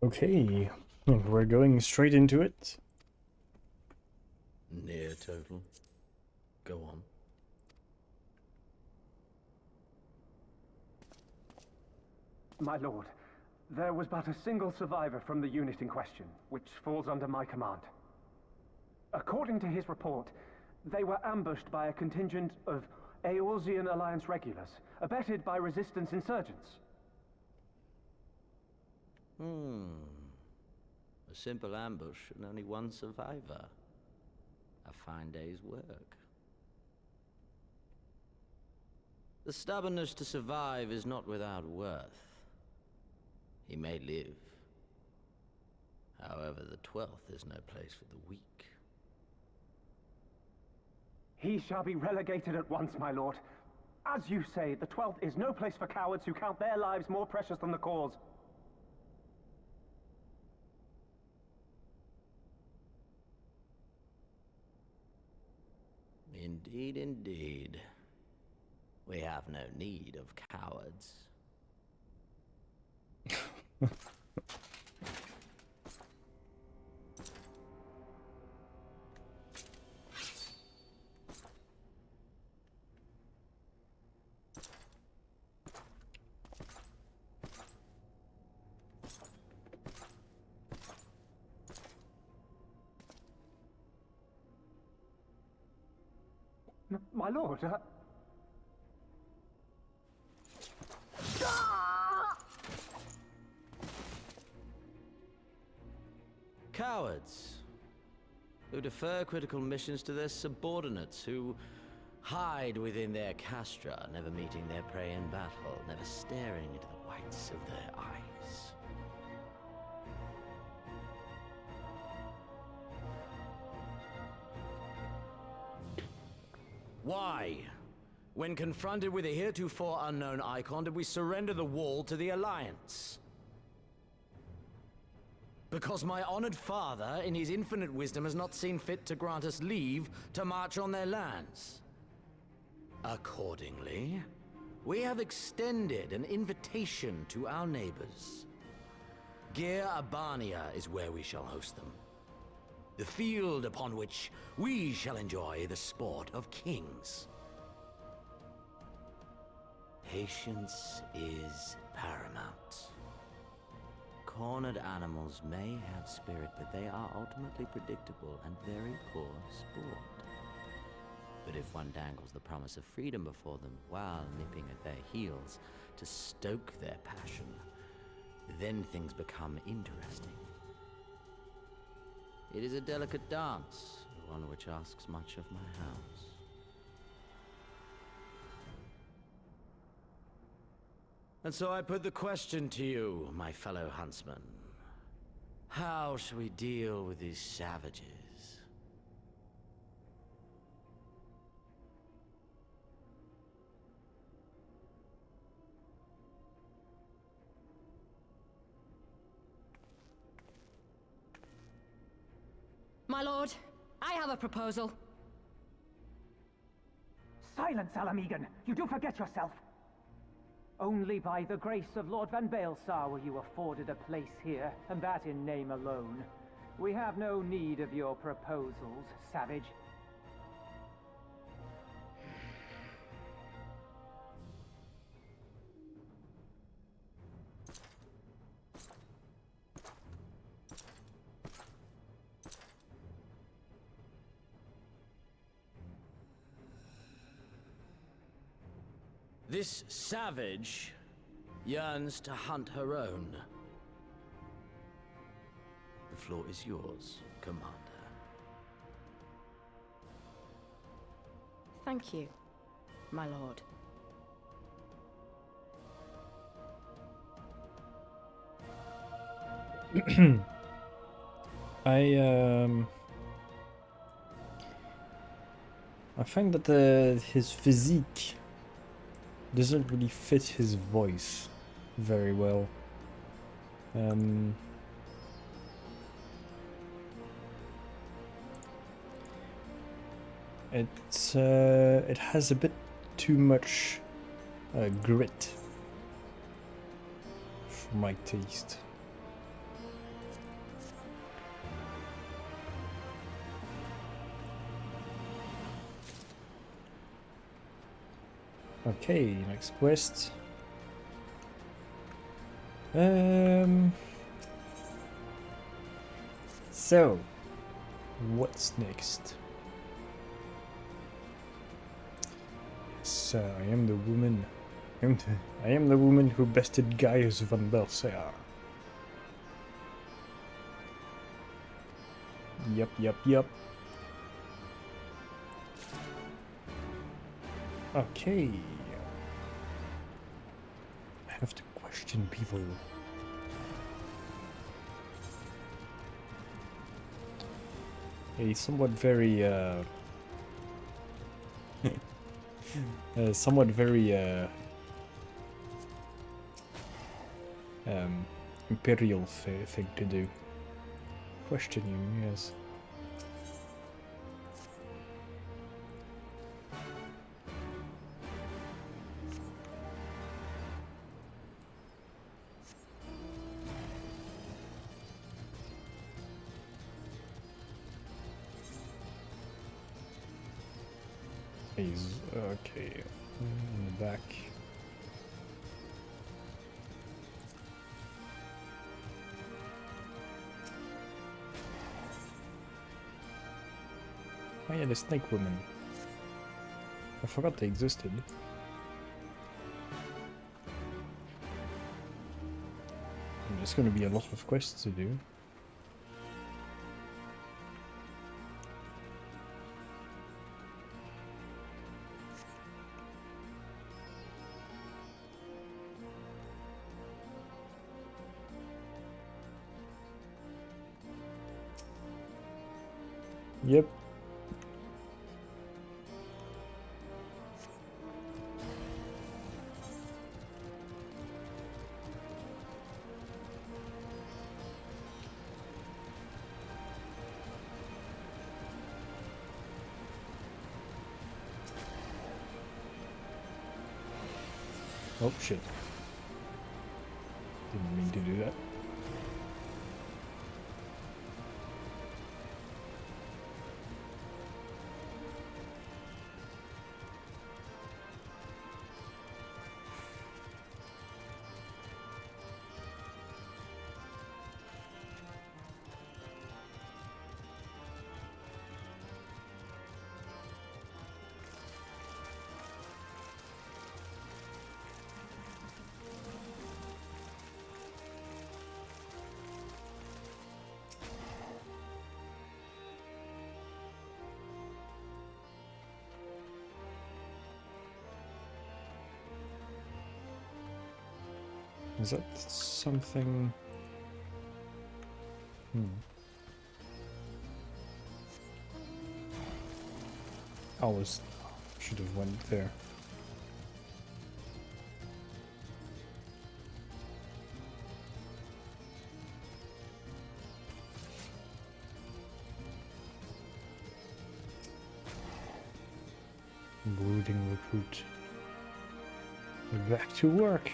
Okay, we're going straight into it. Near total. Go on. My lord, there was but a single survivor from the unit in question, which falls under my command. According to his report, they were ambushed by a contingent of Eorzean Alliance regulars, abetted by resistance insurgents. A simple ambush and only one survivor. A fine day's work. The stubbornness to survive is not without worth. He may live. However, the 12th is no place for the weak. He shall be relegated at once, my lord. As you say, the 12th is no place for cowards who count their lives more precious than the cause. Indeed, indeed. We have no need of cowards. My lord, Cowards. Who defer critical missions to their subordinates, who hide within their castra, never meeting their prey in battle, never staring into the whites of their eyes. Why? When confronted with a heretofore unknown icon, did we surrender the wall to the Alliance? Because my honored father, in his infinite wisdom, has not seen fit to grant us leave to march on their lands. Accordingly, we have extended an invitation to our neighbors. Gir Abania is where we shall host them. The field upon which we shall enjoy the sport of kings. Patience is paramount. Cornered animals may have spirit, but they are ultimately predictable and very poor sport. But if one dangles the promise of freedom before them while nipping at their heels to stoke their passion, then things become interesting. It is a delicate dance, one which asks much of my house. And so I put the question to you, my fellow huntsman. How shall we deal with these savages? My lord, I have a proposal. silence, Alamegan! You do forget yourself! Only by the grace of Lord Van Baelsar were you afforded a place here, and that in name alone. We have no need of your proposals, savage. This savage yearns to hunt her own. The floor is yours, Commander. Thank you, my lord. I find that his physique doesn't really fit his voice very well. It has a bit too much grit for my taste. Okay, next quest. So, what's next? Yes, I am the woman. I am the woman who bested Gaius van Belsaar. Yup. Okay. I have to question people. A somewhat very, imperial thing to do. Question you, yes. He's okay. In the back. Oh yeah, the snake woman. I forgot they existed. There's gonna be a lot of quests to do. Yep. Oh shit. Didn't mean to do that. Is that something? Should have went there. Brooding recruit. Back to work.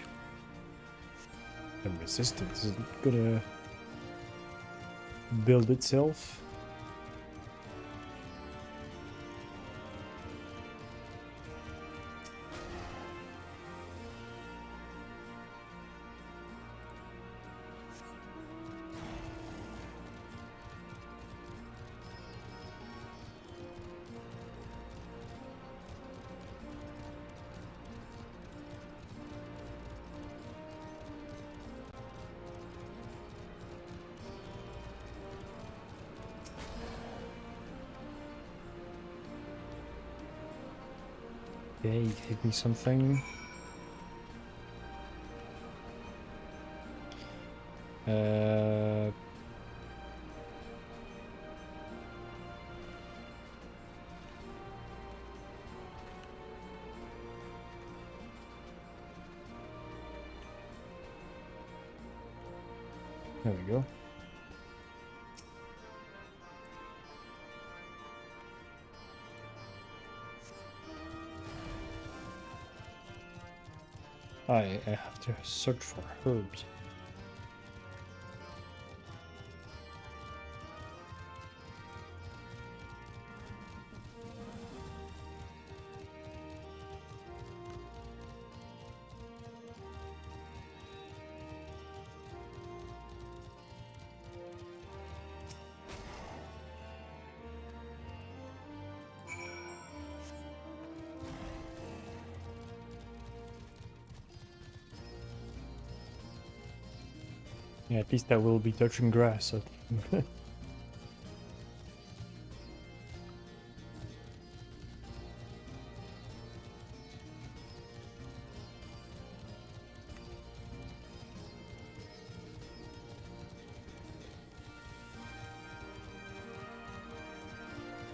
The resistance isn't gonna build itself. Okay, give me something. There we go. I have to search for herbs. Yeah, at least I will be touching grass. So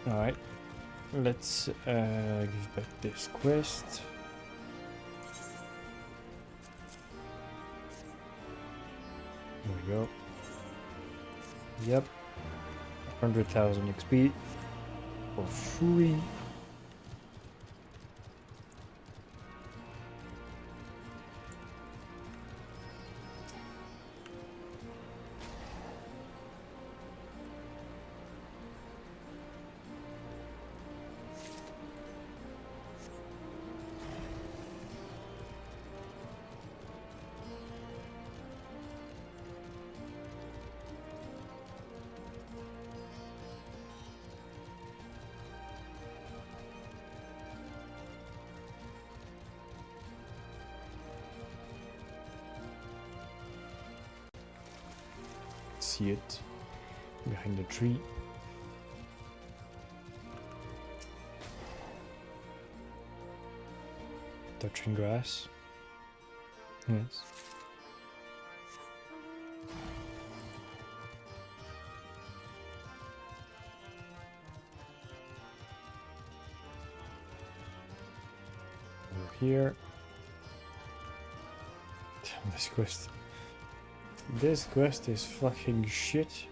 alright, let's give back this quest. There we go. Yep. 100,000 XP for free. See it behind the tree. Touching grass. Yes. Over here. Damn, this quest. This quest is fucking shit.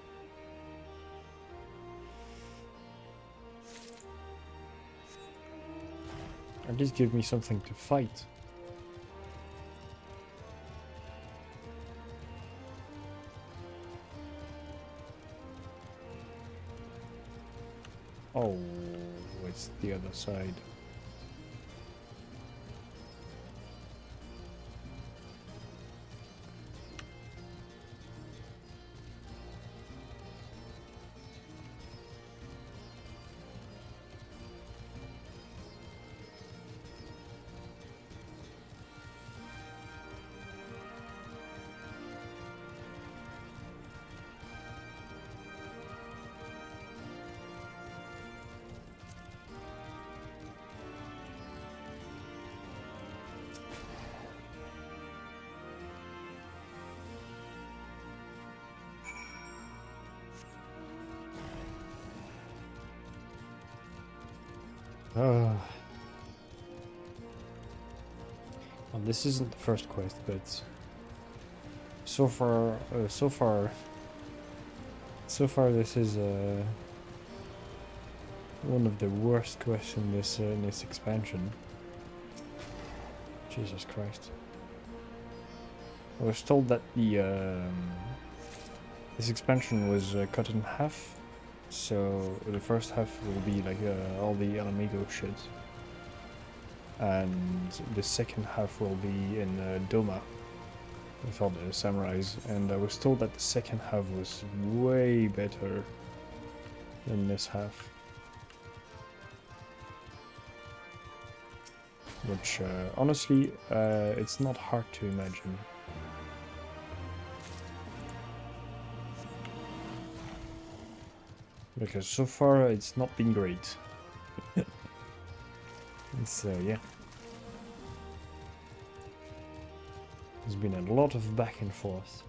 At least give me something to fight. Oh, it's the other side. Well, this isn't the first quest, but so far, this is one of the worst quests in this expansion. Jesus Christ! I was told that this expansion was cut in half. So the first half will be like all the Alamigo shit, and the second half will be in Doma with all the samurais. And I was told that the second half was way better than this half, which honestly, it's not hard to imagine. Because so far it's not been great. It's yeah. There's been a lot of back and forth.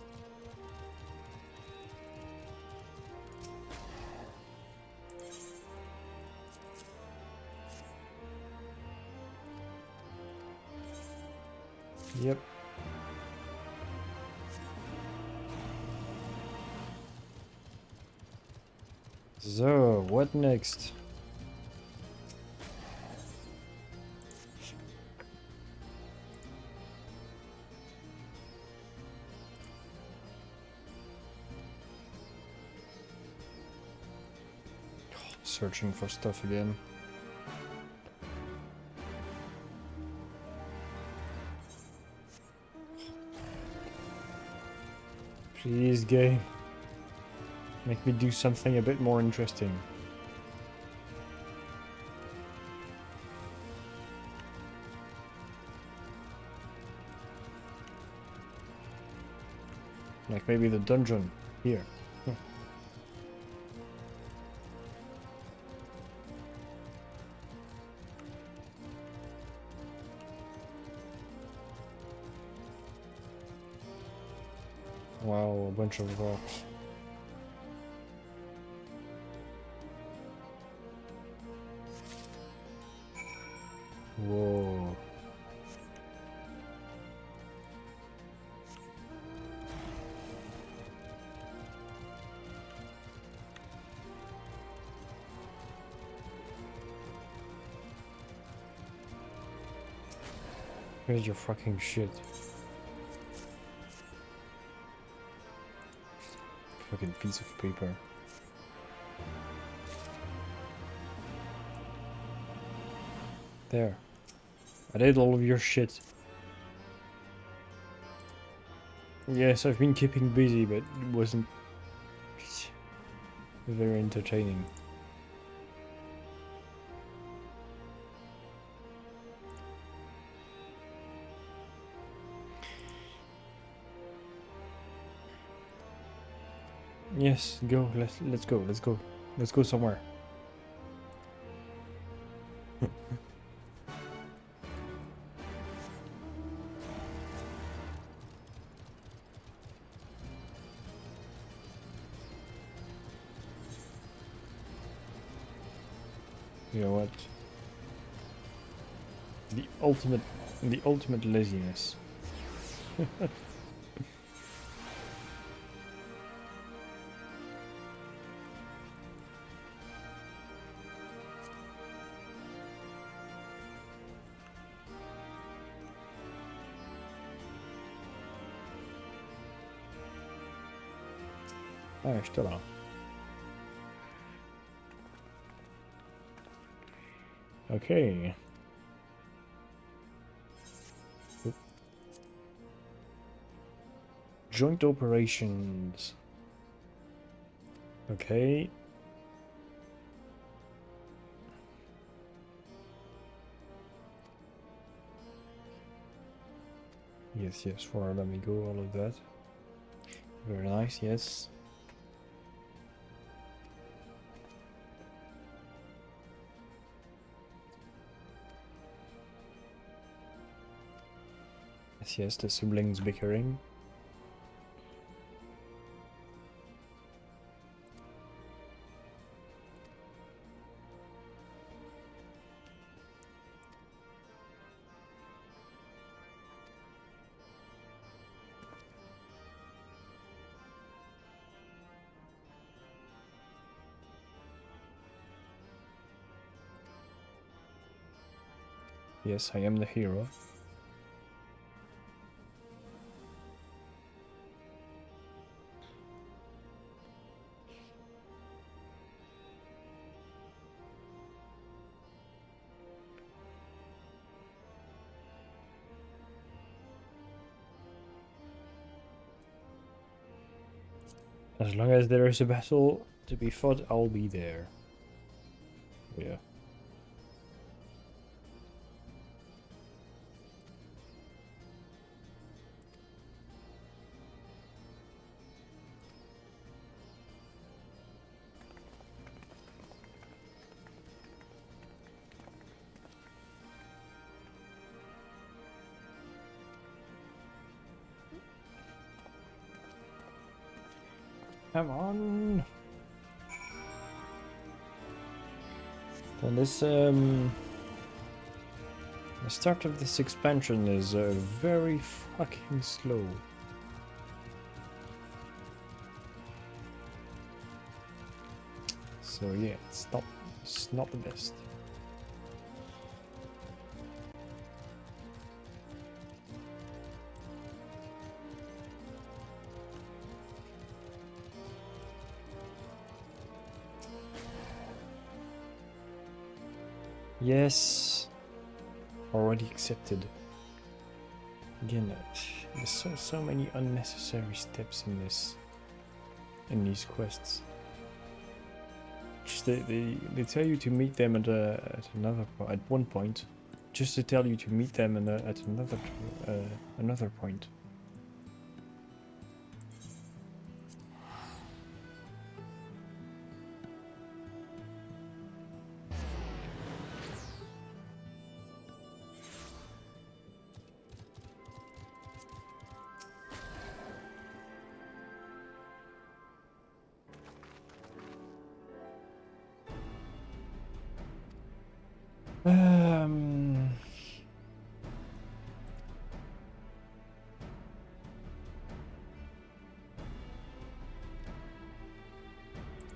Yep. So, what next? Searching for stuff again. Please, game. Make me do something a bit more interesting. Like maybe the dungeon here. Wow, a bunch of rocks. Whoa. Here's your fucking shit. Fucking piece of paper. There. I did all of your shit. Yes, I've been keeping busy, but it wasn't very entertaining. Yes, go. Let's go. Let's go somewhere. You know what? The ultimate laziness. Ah, je te là. Okay. Oop. Joint operations. Okay. Yes, forward, let me go, all of that. Very nice, yes. Yes, the siblings bickering. Yes, I am the hero. As long as there is a battle to be fought, I'll be there. Yeah. Come on. And this the start of this expansion is very fucking slow. So yeah, it's not the best. Yes, already accepted. Again, there's so many unnecessary steps in these quests. Just they tell you to meet them at one point, just to tell you to meet them at another point. Um.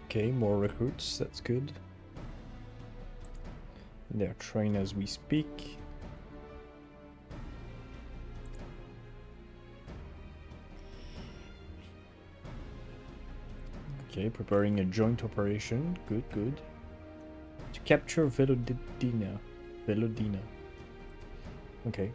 Okay, more recruits. That's good. They're trained as we speak. Okay, preparing a joint operation. Good, good. To capture Velodina. Velodina. Okay.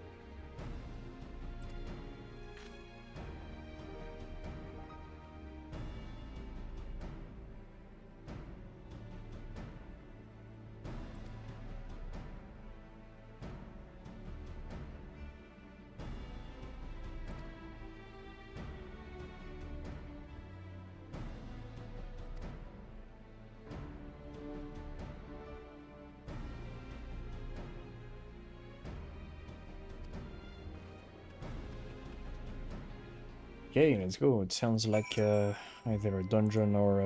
Okay, let's go. It sounds like either a dungeon or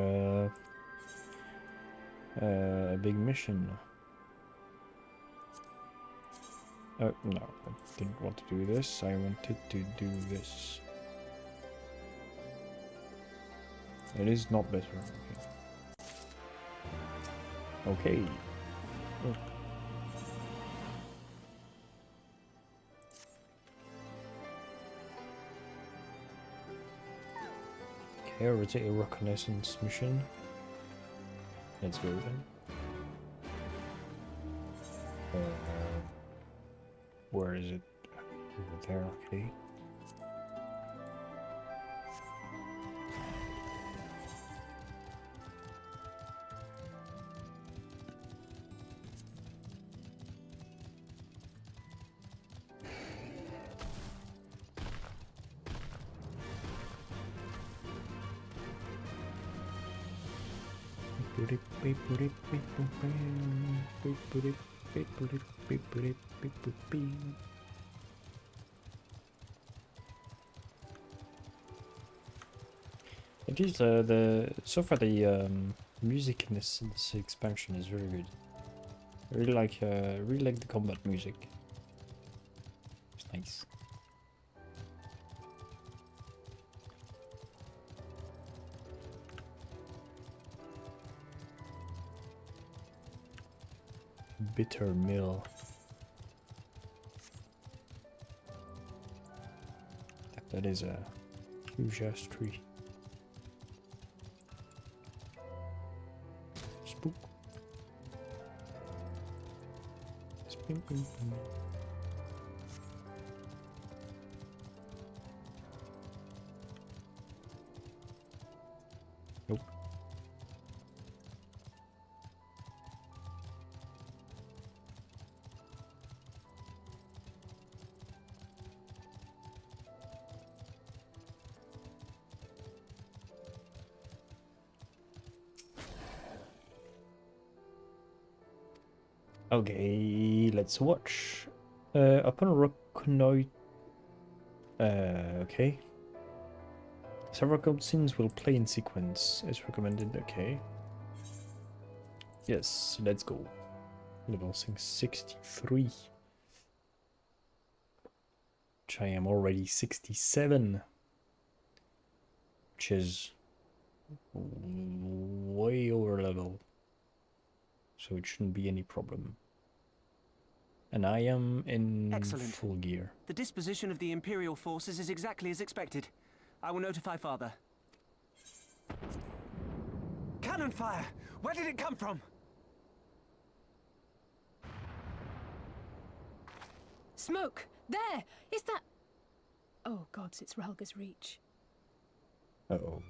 a big mission. Oh, no, I didn't want to do this. I wanted to do this. It is not better. Okay. Oh. Okay, rotate a reconnaissance mission. Let's go then. Where is it? Over there, okay. It is the so far the music in this expansion is very good. I really like the combat music. It's nice. Bitter mill. That is a huge ass tree. Spook. Spin, spin, spin. Nope. Okay, let's watch. Upon reconnoit. Okay. Several cutscenes will play in sequence. As recommended. Okay. Yes, let's go. Level 63. Which I am already 67. Which is way over level. So it shouldn't be any problem. And I am in full gear. The disposition of the Imperial forces is exactly as expected. I will notify Father. Cannon fire! Where did it come from? Smoke! There! Is that... Oh, gods, it's Relga's Reach. Uh-oh.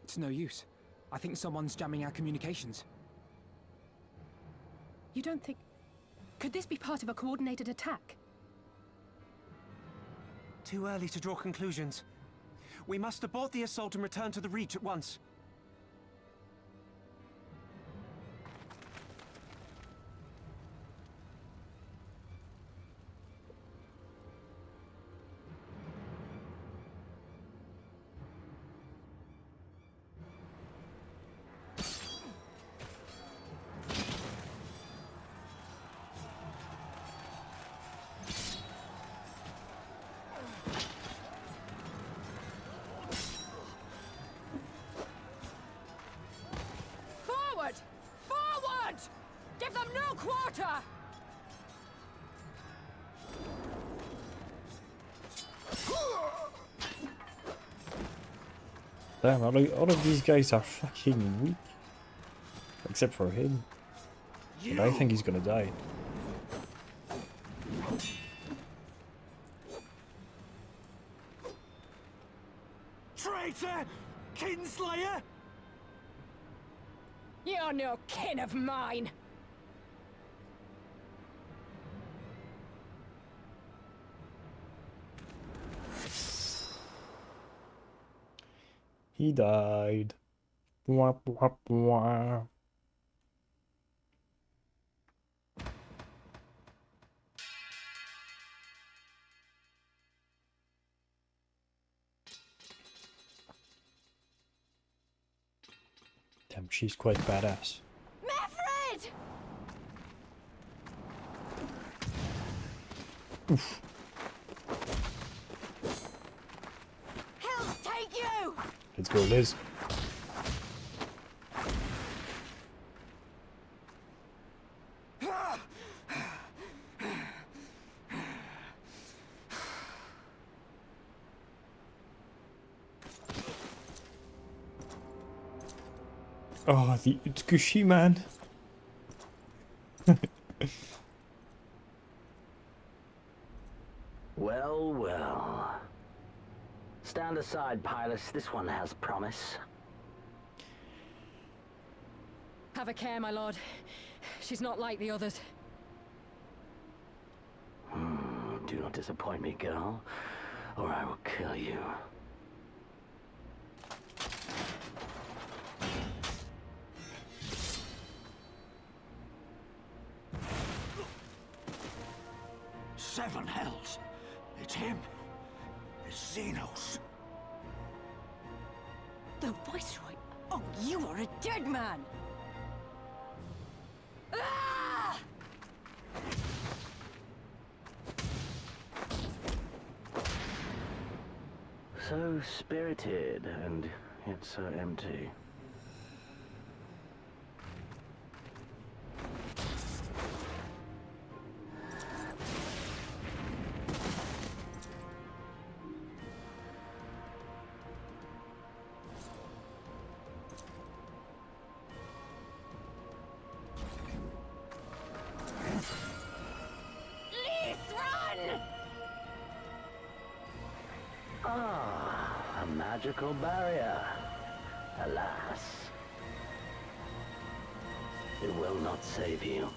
It's no use. I think someone's jamming our communications. You don't think... Could this be part of a coordinated attack? Too early to draw conclusions. We must abort the assault and return to the Reach at once. Slaughter! Damn, all of these guys are fucking weak. Except for him. But I think he's gonna die. Traitor! Kinslayer! You're no kin of mine! He died. Bwah, bwah, bwah. Damn, she's quite badass. Meffred! Oof. Hell's take you! Let's go, Liz. Oh, the Utsukushi man. Well, well. Stand aside, Pilus. This one has promise. Have a care, my lord. She's not like the others. Do not disappoint me, girl, or I will kill you. Seven hells! It's him! It's Xenos! The Viceroy? Oh, you are a dead man! Ah! So spirited, and yet so empty. Ah, a magical barrier. Alas. It will not save you.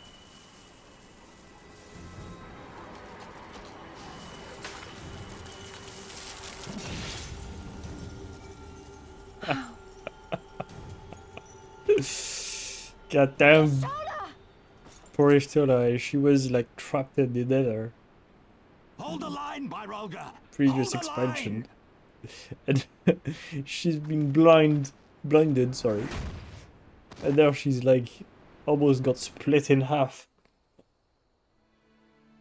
God damn. Poor Ishtola, she was like trapped in the nether. Hold the line, Byrolga! Previous Hold the expansion. line! And she's been blinded, sorry. And now she's like almost got split in half.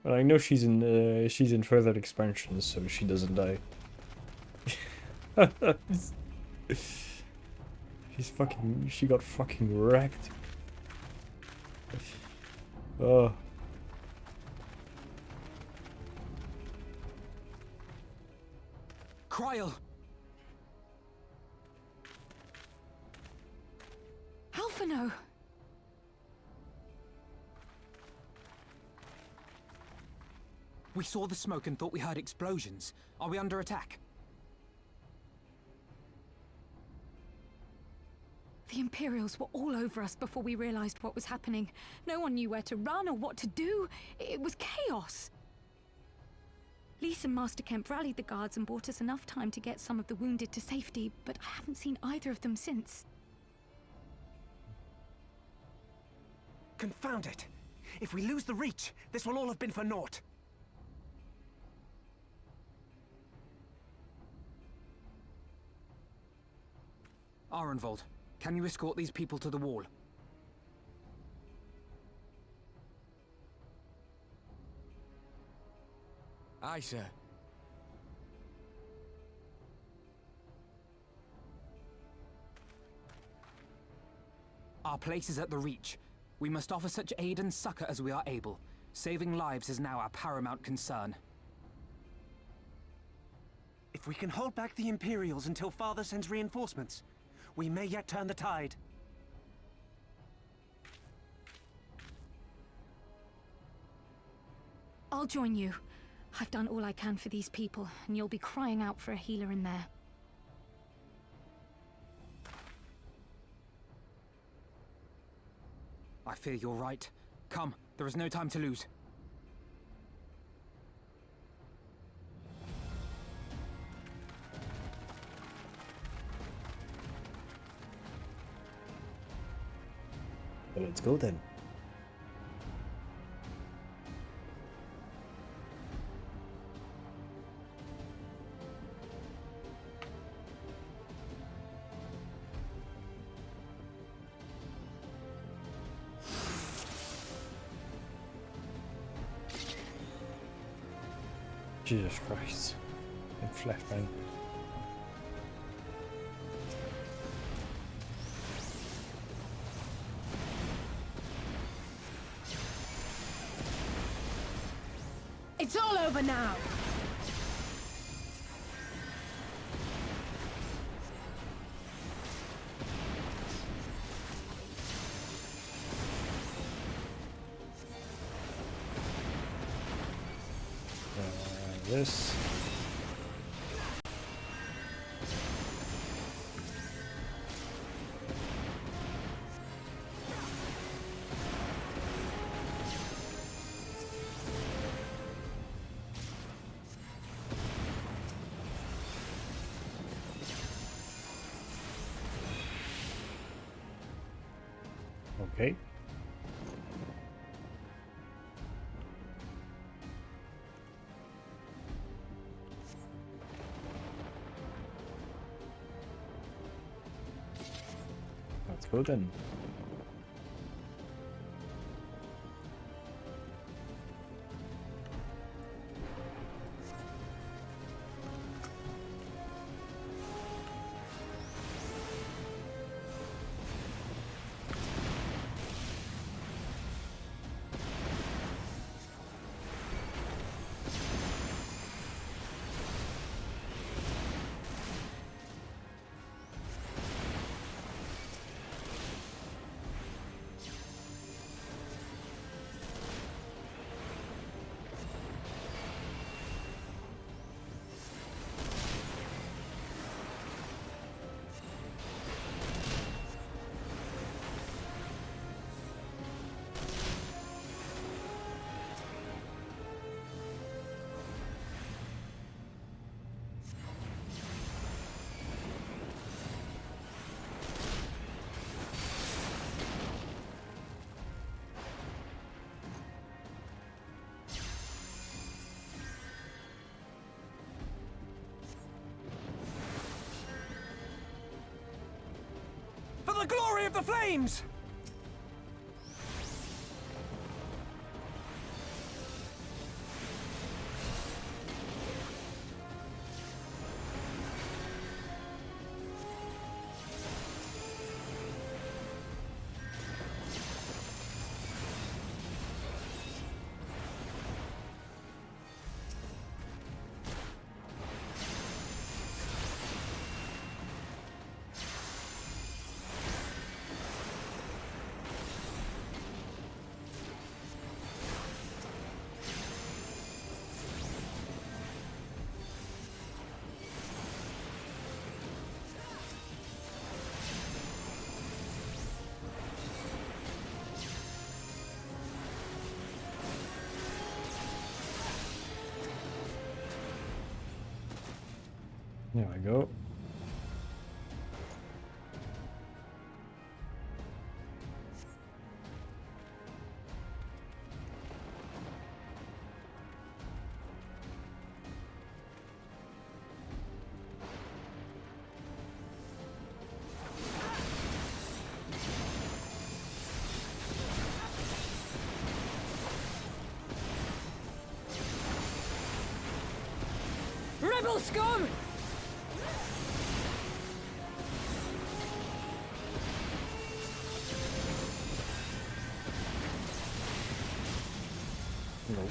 But I know she's in further expansions, so she doesn't die. She got fucking wrecked. Oh. Kryl! Alphino! We saw the smoke and thought we heard explosions. Are we under attack? The Imperials were all over us before we realized what was happening. No one knew where to run or what to do. It was chaos. Lise and Master Kemp rallied the guards and bought us enough time to get some of the wounded to safety, but I haven't seen either of them since. Confound it! If we lose the Reach, this will all have been for naught. Arenvold, can you escort these people to the wall? Aye, sir. Our place is at the Reach. We must offer such aid and succor as we are able. Saving lives is now our paramount concern. If we can hold back the Imperials until Father sends reinforcements, we may yet turn the tide. I'll join you. I've done all I can for these people, and you'll be crying out for a healer in there. I fear you're right. Come, there is no time to lose. Well, let's go then. Jesus Christ. In flashbang. It's all over now! This. Okay. Let's go then. For the glory of the flames! There we go. Rebel scum! Nope.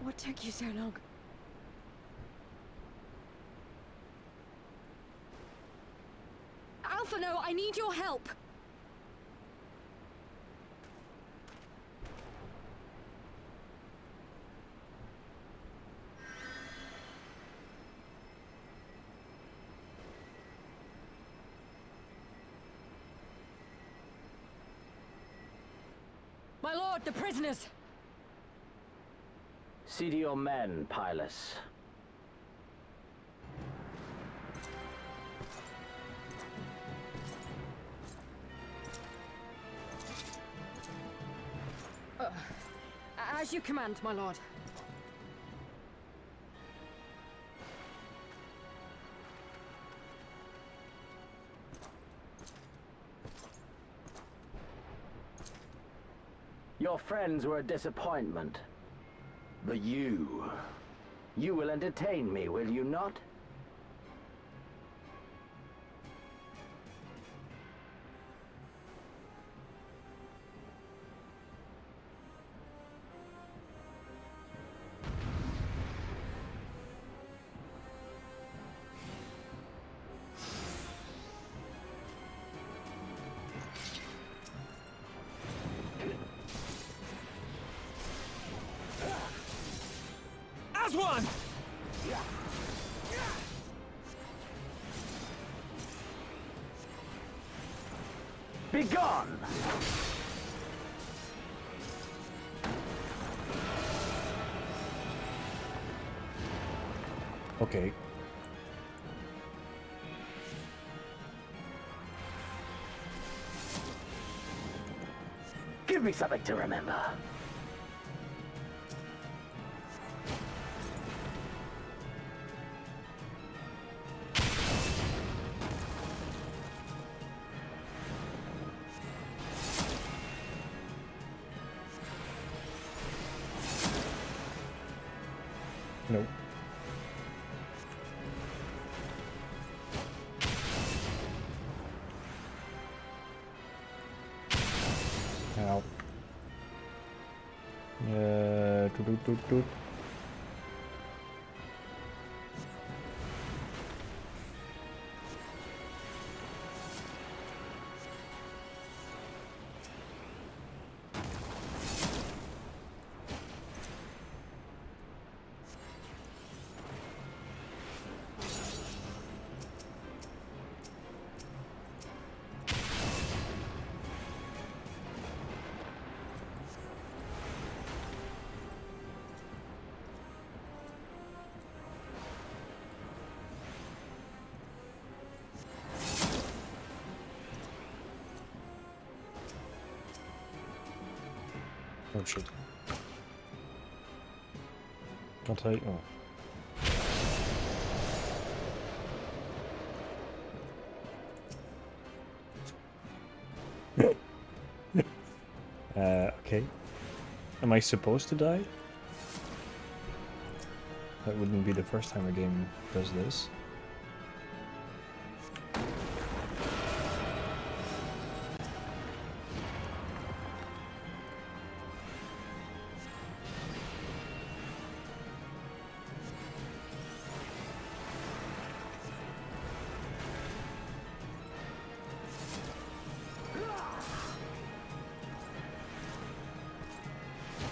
What took you so long? Alphino, I need your help! My lord, the prisoners! See to your men, Pylus. As you command, my lord. Your friends were a disappointment. But you will entertain me, will you not? As one! Be gone! Okay. Give me something to remember. Nope. Ow. Doot. Oh shit. Can't I? Oh. Okay. Am I supposed to die? That wouldn't be the first time a game does this.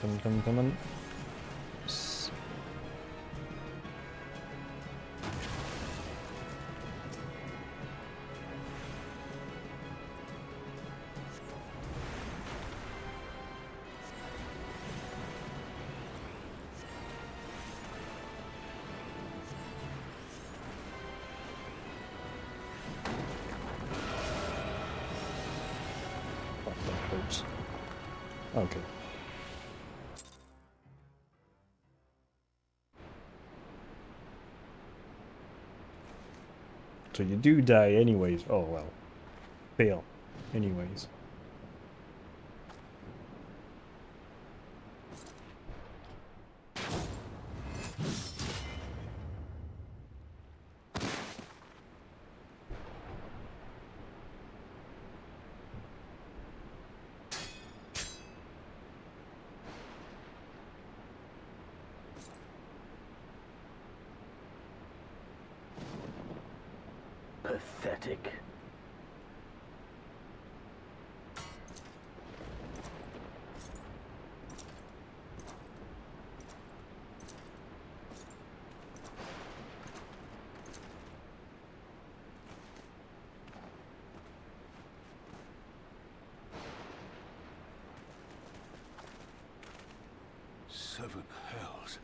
Come on. Okay. So you do die anyways. Oh well. Fail. Anyways. Pathetic. Seven hells.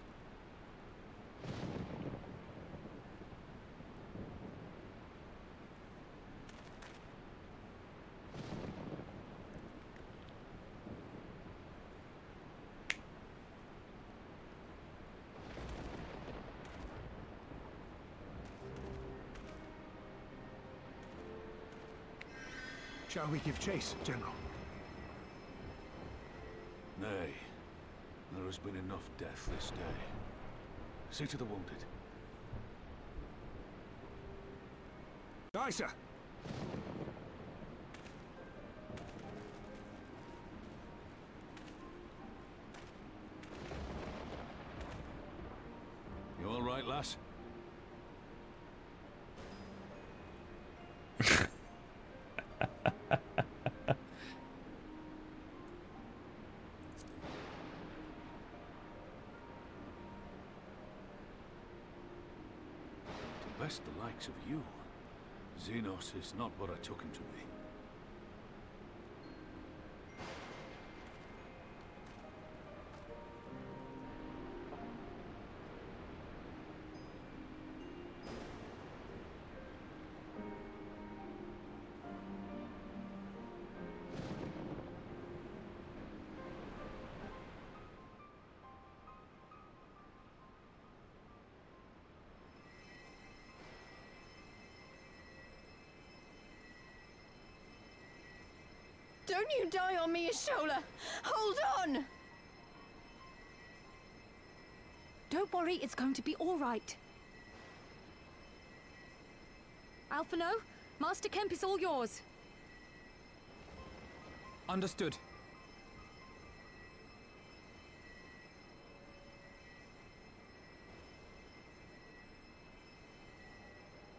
Shall we give chase, General? Nay. There has been enough death this day. See to the wounded. Aye, sir. You all right, lass? To best the likes of you, Xenos is not what I took him to be. Don't you die on me, Ashola! Hold on! Don't worry, it's going to be all right. Alphino, Master Kemp is all yours. Understood.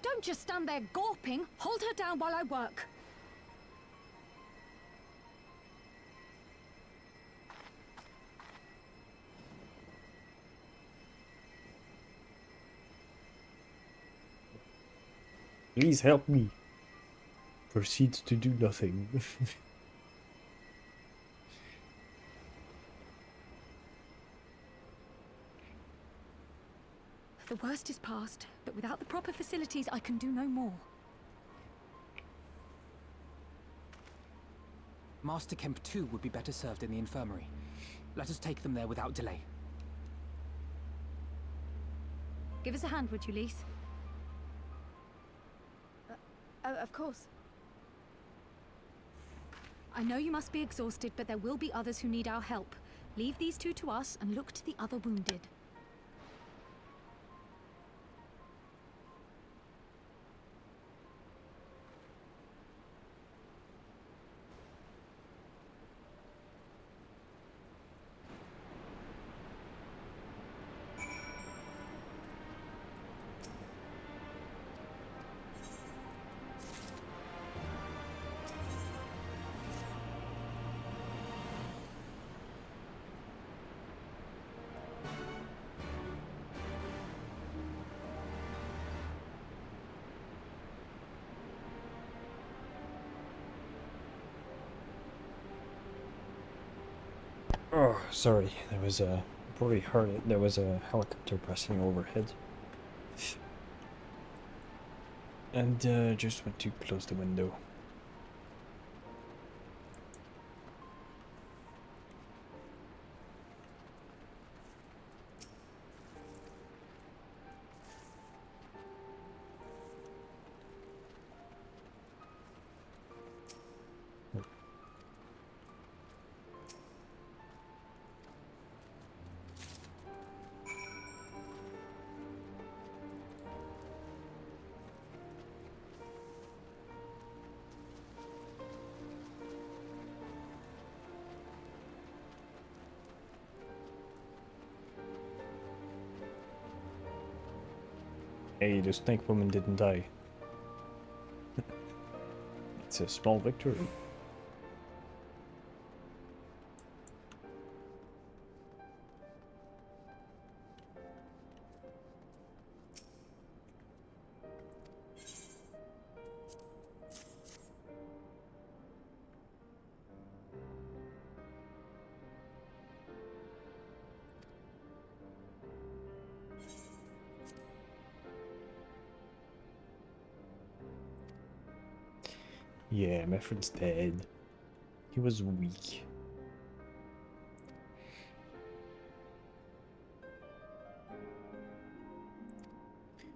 Don't just stand there gawping. Hold her down while I work. Please help me. Proceeds to do nothing. The worst is past, but without the proper facilities, I can do no more. Master Kemp too would be better served in the infirmary. Let us take them there without delay. Give us a hand, would you, Lise? Of course. I know you must be exhausted, but there will be others who need our help. Leave these two to us and look to the other wounded. Oh, sorry. There was a probably heard it. There was a helicopter passing overhead, and just went to close the window. Hey, the snake woman didn't die. It's a small victory. Yeah, my friend's dead. He was weak.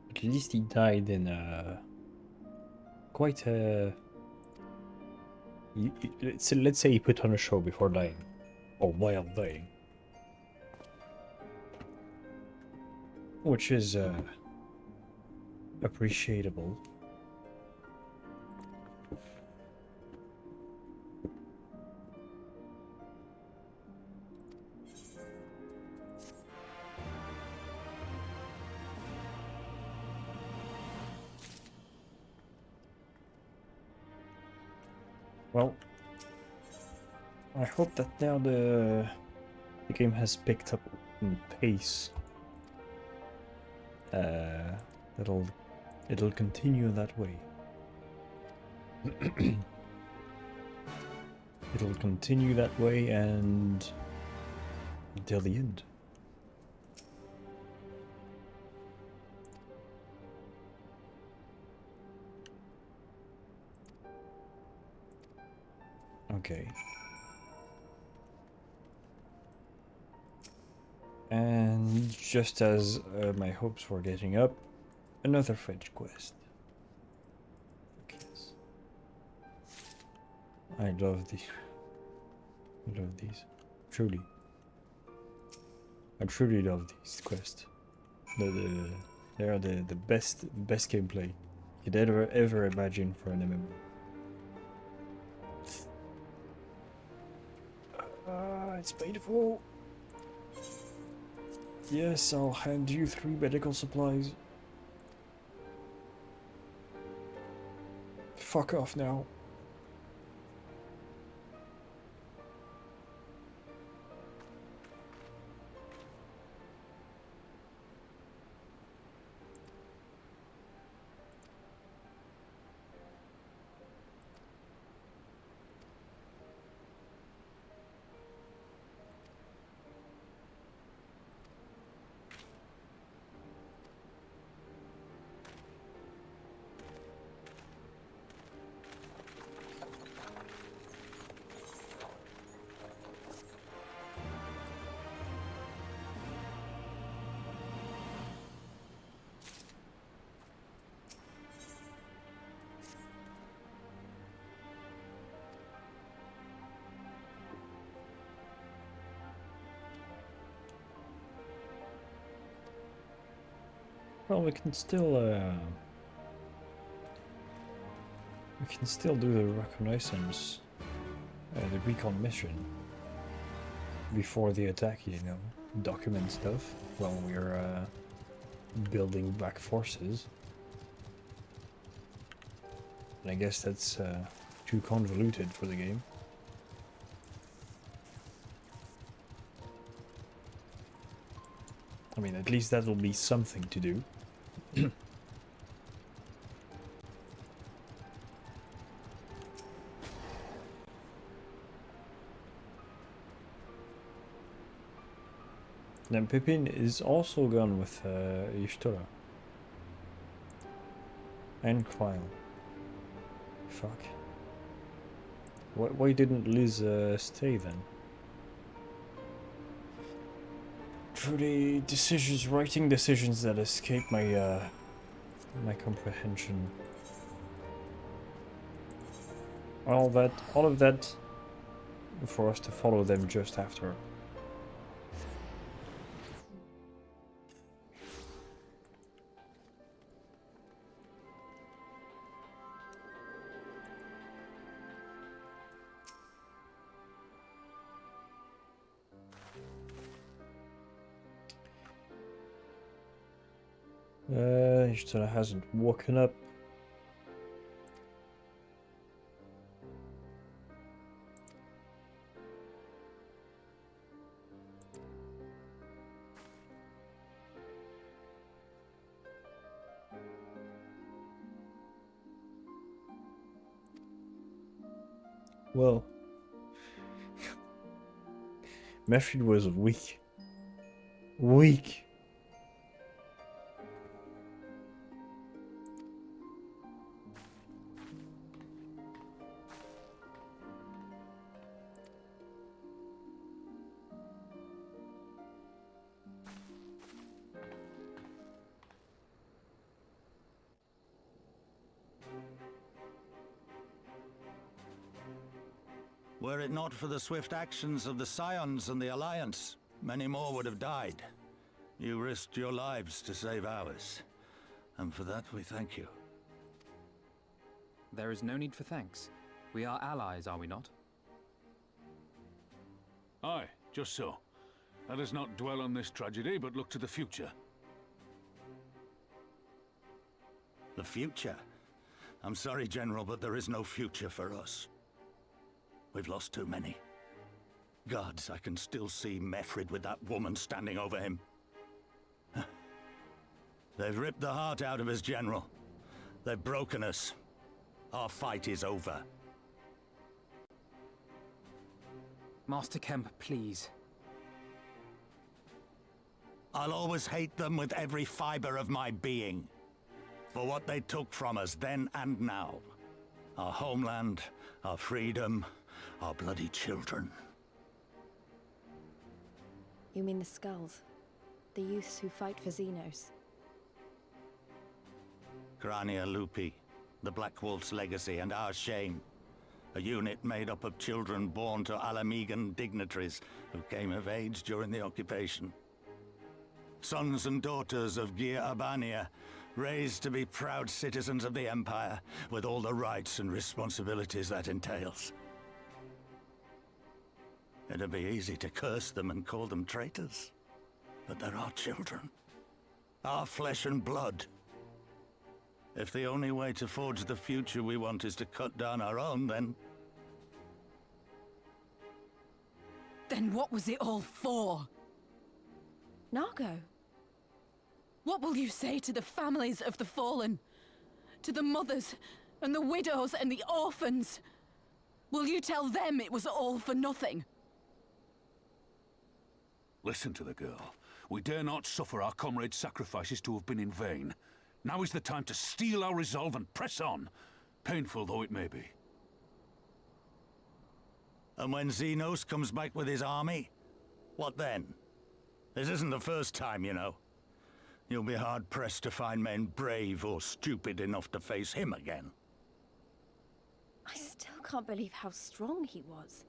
At least he died in quite a... let's say he put on a show before dying. Or while dying. Which is appreciable. Well, I hope that now the game has picked up in pace. It'll continue that way. It'll continue that way and until the end. Okay. And just as my hopes were getting up, another fetch quest. Yes. I love these. I love these. Truly. I truly love these quests. They are the best gameplay you could ever imagine for an MMO. It's painful. Yes, I'll hand you 3 medical supplies. Fuck off now. Well, we can still do the reconnaissance, the recon mission before the attack. You know, document stuff while we're building back forces. And I guess that's too convoluted for the game. I mean, at least that'll be something to do. Then Pippin is also gone with Ishtora. And Quile. Fuck. Why didn't Liz stay then? Through the decisions, writing decisions that escape my my comprehension. All of that, for us to follow them just after. Ishtar hasn't woken up. Well, Method was weak. Weak. Were it not for the swift actions of the Scions and the Alliance, many more would have died. You risked your lives to save ours, and for that we thank you. There is no need for thanks. We are allies, are we not? Aye, just so. Let us not dwell on this tragedy, but look to the future. The future? I'm sorry, General, but there is no future for us. We've lost too many. Gods, I can still see Mefrid with that woman standing over him. They've ripped the heart out of us, General. They've broken us. Our fight is over. Master Kemp, please. I'll always hate them with every fiber of my being. For what they took from us then and now. Our homeland, our freedom, our bloody children. You mean the Skulls? The youths who fight for Xenos? Grania Lupi, the Black Wolf's legacy and our shame. A unit made up of children born to Alamegan dignitaries who came of age during the occupation. Sons and daughters of Gir Abania, raised to be proud citizens of the Empire, with all the rights and responsibilities that entails. It'd be easy to curse them and call them traitors. But they're our children. Our flesh and blood. If the only way to forge the future we want is to cut down our own, then... Then what was it all for? Nargo? What will you say to the families of the fallen? To the mothers, and the widows, and the orphans? Will you tell them it was all for nothing? Listen to the girl. We dare not suffer our comrades' sacrifices to have been in vain. Now is the time to steel our resolve and press on, painful though it may be. And when Xenos comes back with his army, what then? This isn't the first time, you know. You'll be hard-pressed to find men brave or stupid enough to face him again. I still can't believe how strong he was.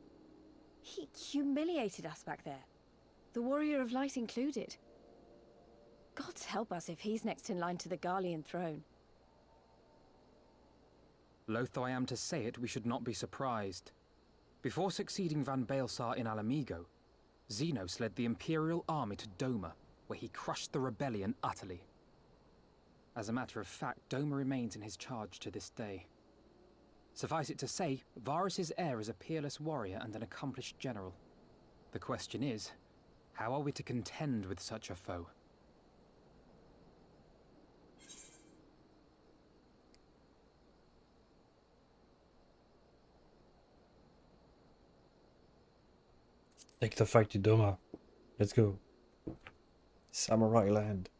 He humiliated us back there. The Warrior of Light included. God help us if he's next in line to the Garlean throne. Loath though I am to say it, we should not be surprised. Before succeeding Van Baelsar in Alamigo, Xenos led the Imperial army to Doma, where he crushed the rebellion utterly. As a matter of fact, Doma remains in his charge to this day. Suffice it to say, Varus's heir is a peerless warrior and an accomplished general. The question is, how are we to contend with such a foe? Take the fight to Doma. Let's go. Samurai land.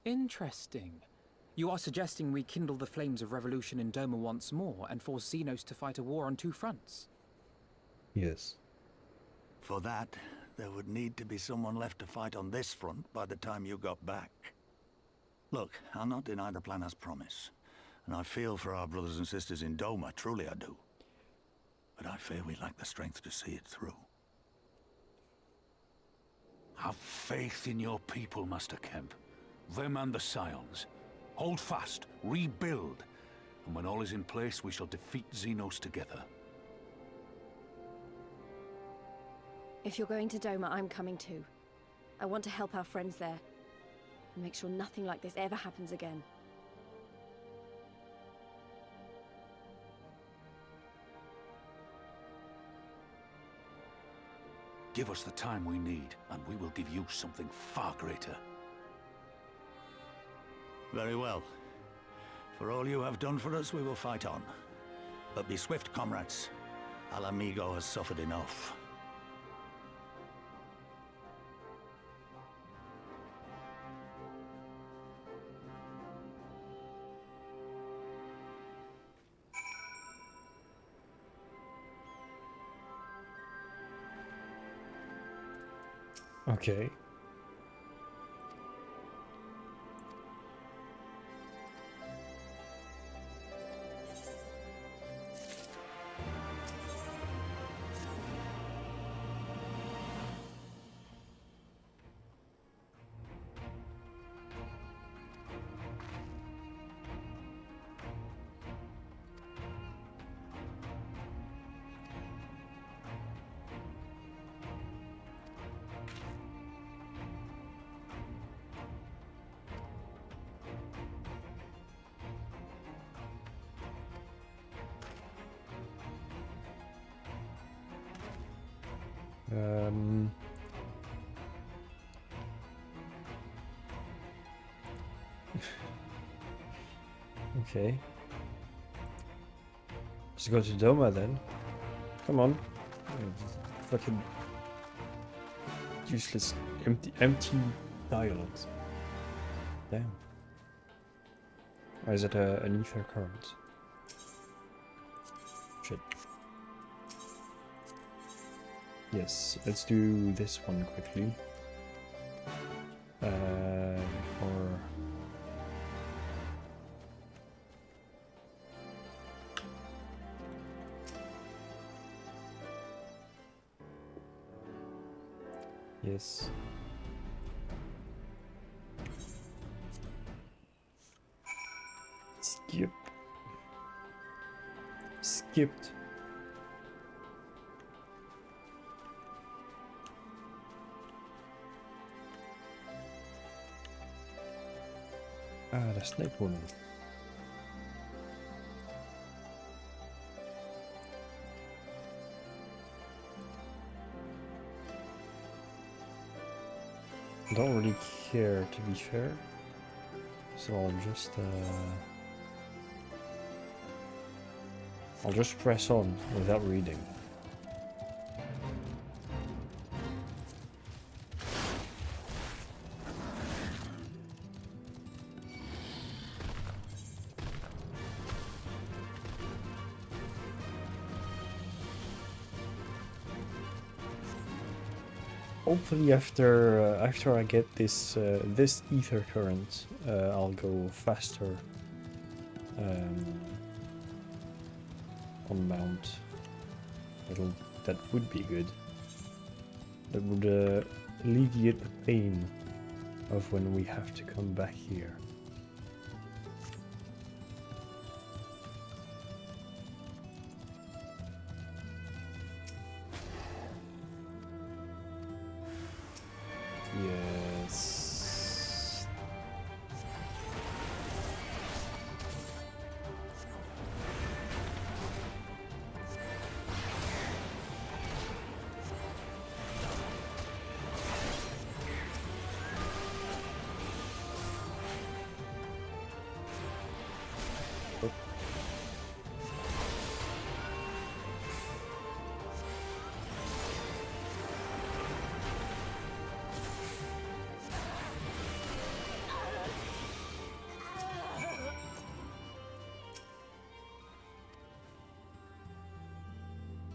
Interesting. You are suggesting we kindle the flames of revolution in Doma once more and force Xenos to fight a war on 2 fronts? Yes. For that, there would need to be someone left to fight on this front by the time you got back. Look, I'll not deny the plan as promised. And I feel for our brothers and sisters in Doma, truly I do. But I fear we lack the strength to see it through. Have faith in your people, Master Kemp. Them and the Scions. Hold fast, rebuild. And when all is in place, we shall defeat Xenos together. If you're going to Doma, I'm coming too. I want to help our friends there. And make sure nothing like this ever happens again. Give us the time we need, and we will give you something far greater. Very well. For all you have done for us, we will fight on. But be swift, comrades. Alamigo has suffered enough. Okay. Okay. Let's go to Doma then. Come on. Fucking useless empty dialogues. Damn. Or is it an ether current? Shit. Yes, let's do this one quickly. Or yes. Skip. Skipped. Ah, the snake woman. I don't really care, to be fair. So I'll just press on without reading. Hopefully after I get this this ether current, I'll go faster on mount. That would be good. That would alleviate the pain of when we have to come back here. Yes.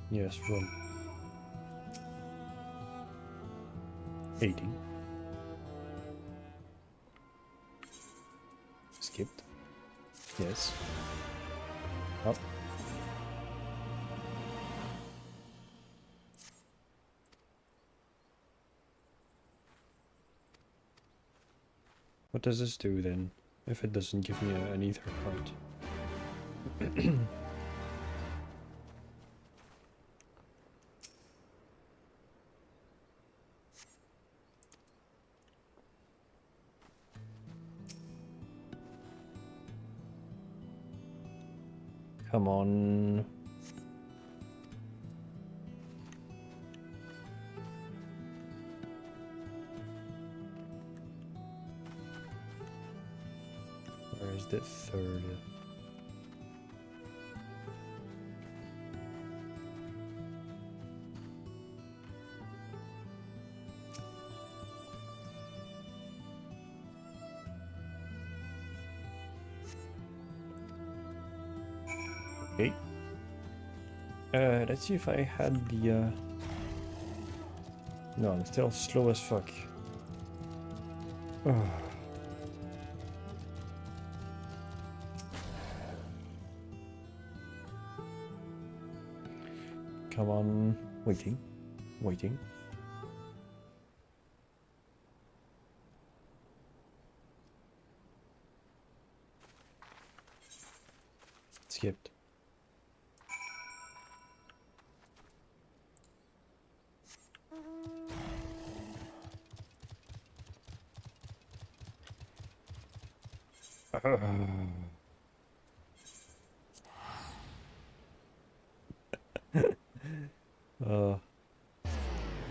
Yes, run. 80. Skipped. Yes. Up. What does this do then, if it doesn't give me an ether card? Come on. Where is the third? Okay. Let's see if I had the No, I'm still slow as fuck. Ugh. Come on. Waiting. Waiting. Skipped.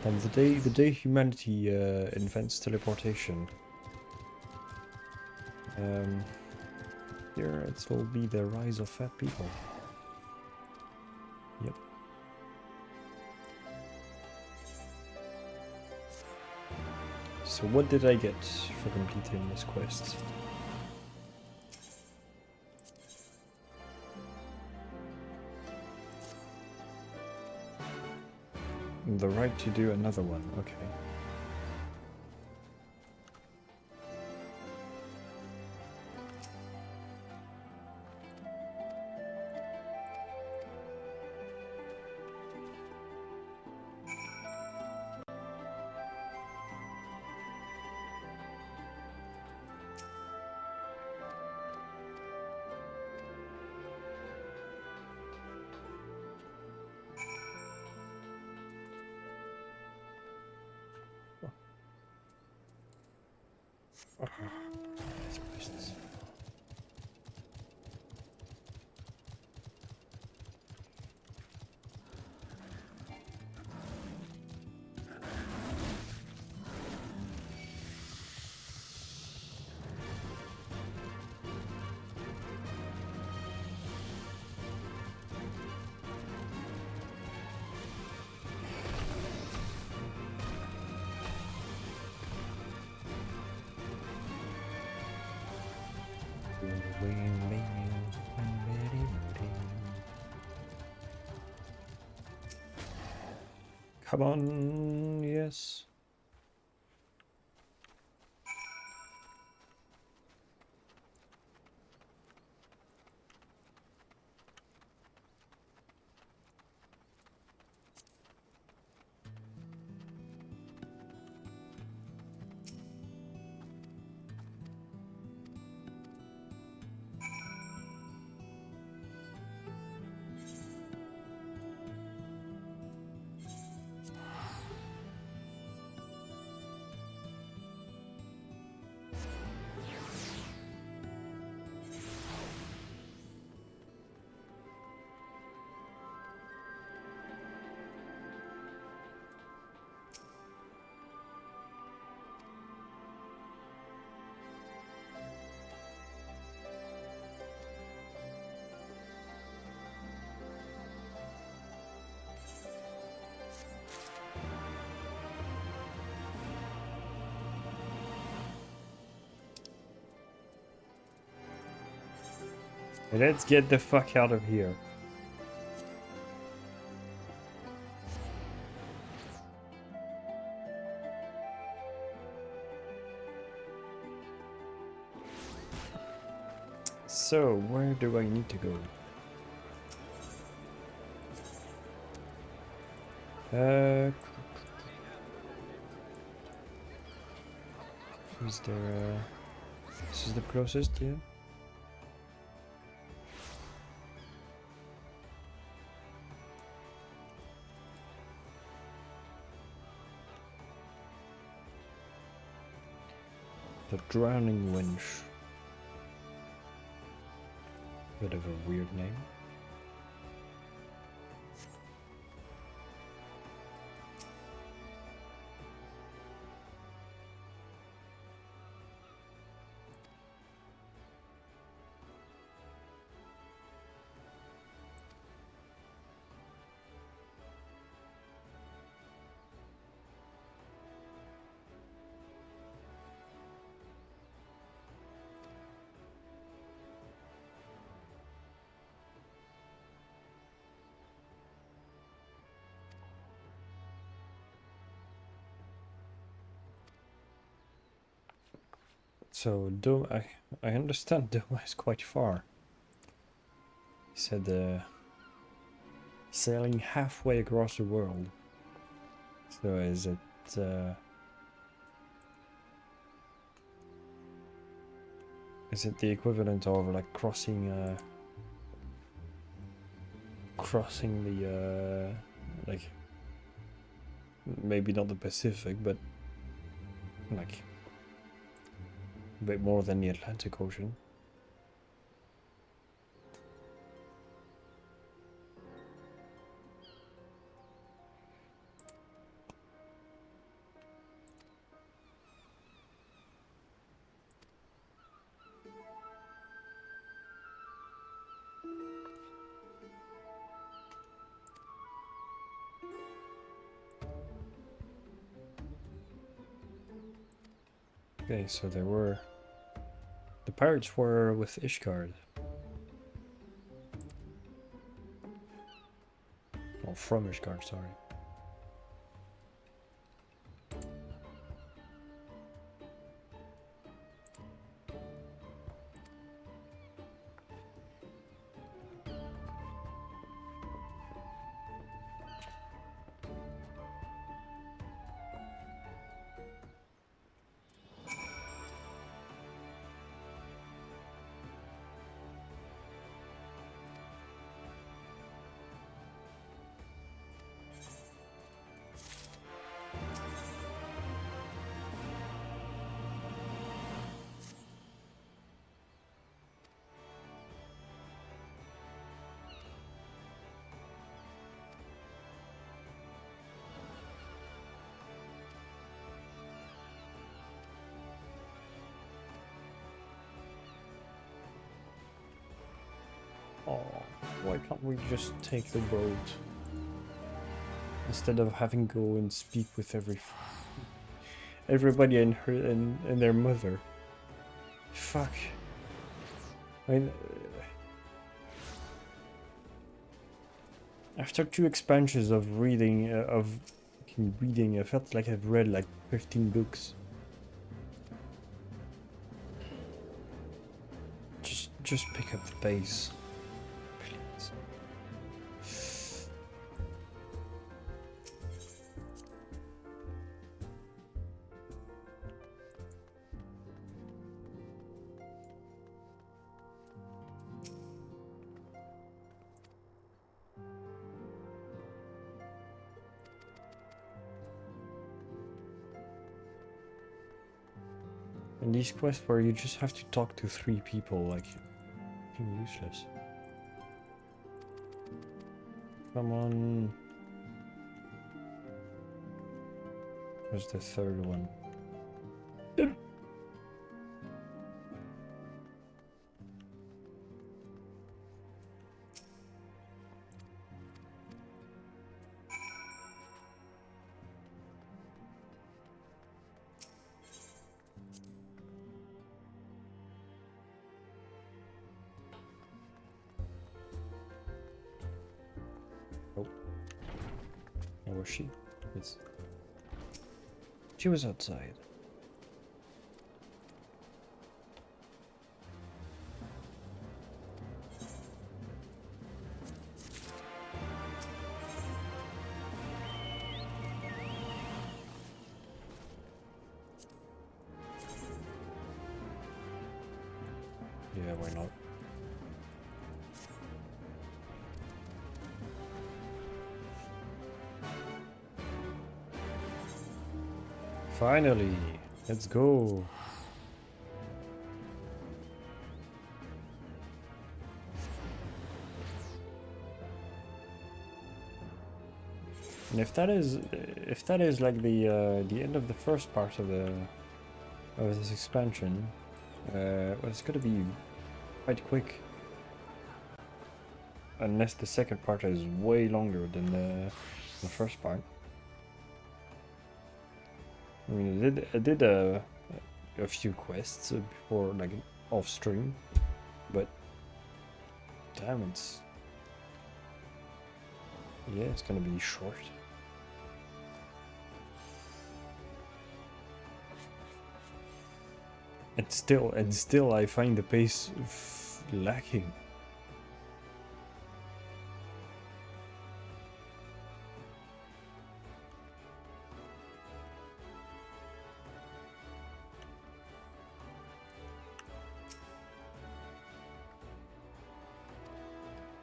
And the day humanity invents teleportation, here it will be the rise of fat people. Yep. So what did I get for completing this quest? The right to do another one, okay. Come on, yes. Let's get the fuck out of here. So, where do I need to go? Is there this is the closest, yeah? The Drowning Winch. Bit of a weird name. So Doma, I understand Doma is quite far. He said sailing halfway across the world. So is it the equivalent of like crossing the like maybe not the Pacific, but like a bit more than the Atlantic Ocean? Okay, so the pirates were with Ishgard. Well, from Ishgard, sorry. Oh, why can't we just take the boat? Instead of having to go and speak with everybody and their mother. Fuck. I mean, after 2 expansions of reading, I felt like I've read like 15 books. Just pick up the pace. Please. And these quests where you just have to talk to 3 people, like, useless. Come on. Where's the 3rd one? Where was she? Yes. She was outside. Yeah, why not? Finally, let's go. And if that is like the end of the first part of this expansion, well, it's gonna be quite quick. Unless the second part is way longer than the first part. I mean, I did a few quests before, like off stream, but damn, it's gonna be short. And still, I find the pace lacking.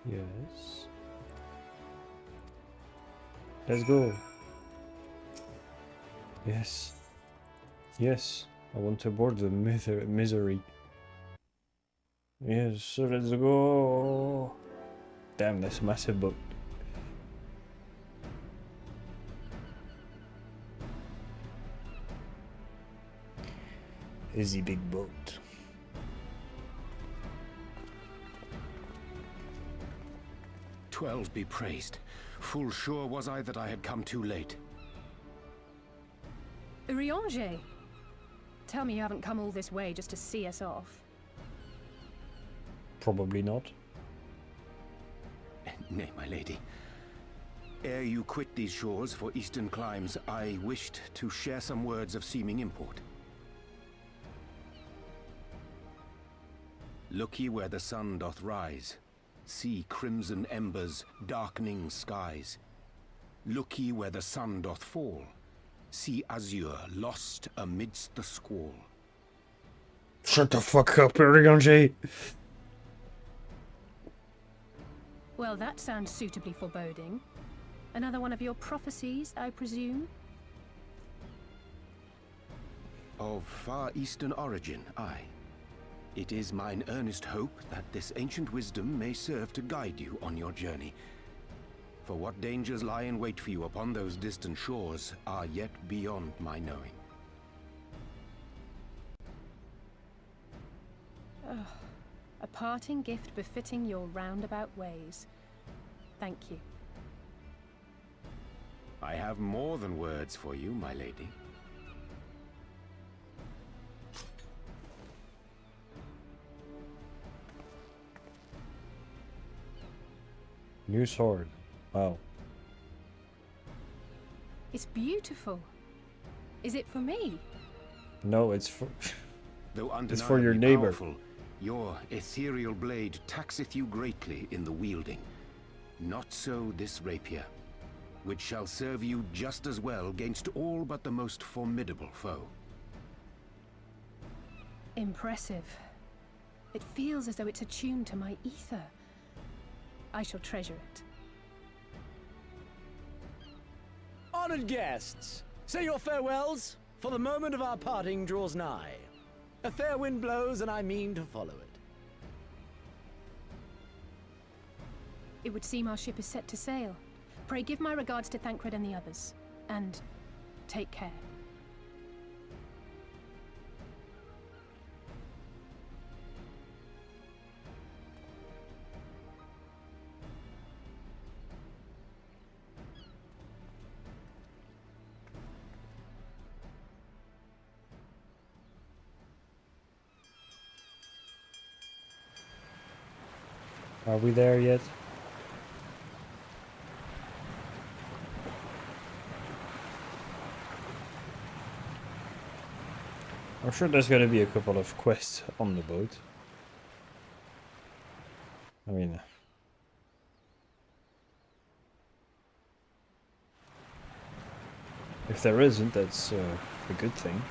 Yes. Let's go. Yes. Yes. I want to board the misery. Yes, so let's go. Damn, that's a massive boat. Is the big boat. "12 be praised. Full sure was I that I had come too late." Urianger! Tell me you haven't come all this way just to see us off. Probably not. Nay, my lady. Ere you quit these shores for eastern climes, I wished to share some words of seeming import. Look ye where the sun doth rise. See crimson embers, darkening skies. Look ye where the sun doth fall. See azure lost amidst the squall. Shut the fuck up, Urianger! Well, that sounds suitably foreboding. Another one of your prophecies, I presume? Of far eastern origin, aye. It is mine earnest hope that this ancient wisdom may serve to guide you on your journey. For what dangers lie in wait for you upon those distant shores are yet beyond my knowing. A parting gift befitting your roundabout ways. Thank you. I have more than words for you, my lady. New sword. Wow. It's beautiful. Is it for me? No, it's for Though it's for your neighbor. Powerful, your ethereal blade taxeth you greatly in the wielding. Not so this rapier, which shall serve you just as well against all but the most formidable foe. Impressive. It feels as though it's attuned to my ether. I shall treasure it. Honored guests, say your farewells, for the moment of our parting draws nigh. A fair wind blows, and I mean to follow it. It would seem our ship is set to sail. Pray give my regards to Thancred and the others. And take care. Are we there yet? I'm sure there's gonna be a couple of quests on the boat. I mean... if there isn't, that's a good thing.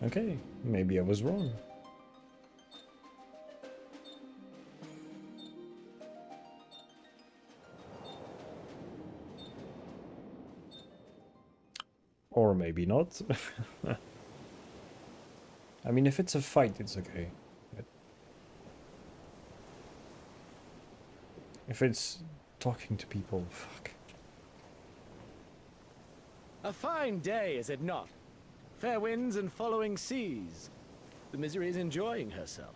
Okay, maybe I was wrong. Or maybe not. I mean, if it's a fight, it's okay. But if it's talking to people, fuck. A fine day, is it not? Fair winds and following seas. The Misery is enjoying herself.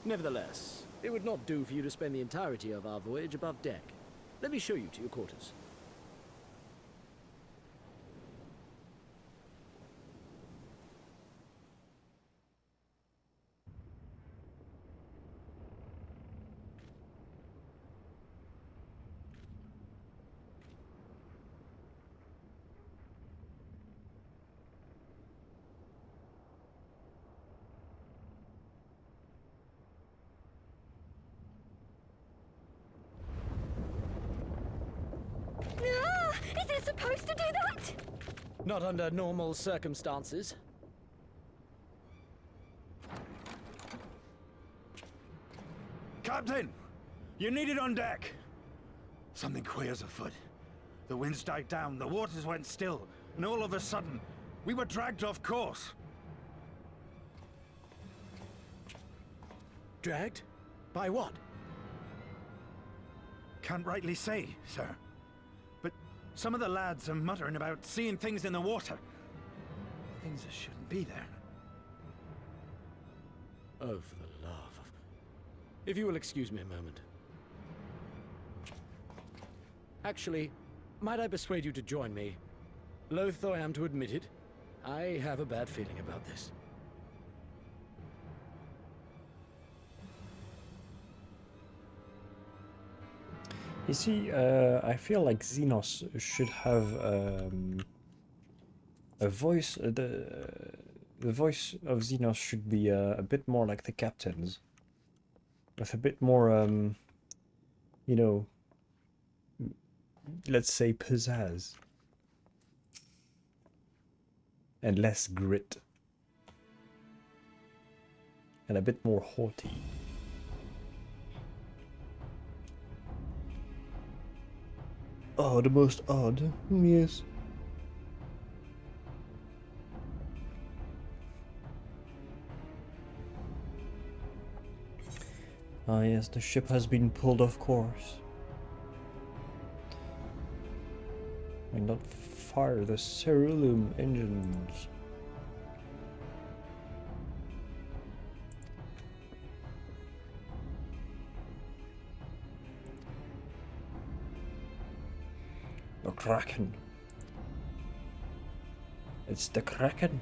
Nevertheless, it would not do for you to spend the entirety of our voyage above deck. Let me show you to your quarters. Ah! Is it supposed to do that? Not under normal circumstances. Captain! You're needed on deck! Something queer's afoot. The winds died down, the waters went still, and all of a sudden, we were dragged off course. Dragged? By what? Can't rightly say, sir. But some of the lads are muttering about seeing things in the water. Things that shouldn't be there. Oh, for the love of... If you will excuse me a moment. Actually, might I persuade you to join me? Loath though I am to admit it, I have a bad feeling about this. You see, I feel like Xenos should have a voice. The voice of Xenos should be a bit more like the captain's, with a bit more, you know, let's say pizzazz, and less grit, and a bit more haughty. Oh, the most odd. Yes. Ah, yes, the ship has been pulled off course. Why not fire the ceruleum engines? The Kraken. It's the Kraken.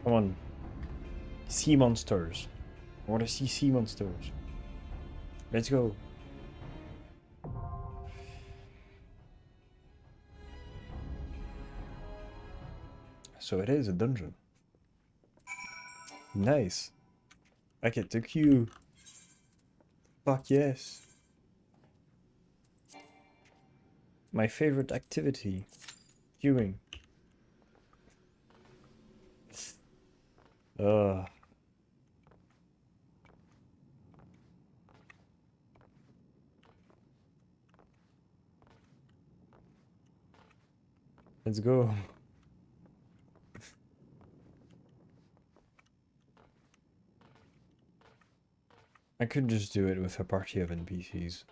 Come on. Sea monsters. I want to see sea monsters. Let's go. So it is a dungeon. Nice. I get to queue. Fuck yes. My favorite activity. Queuing. Let's go. I could just do it with a party of NPCs.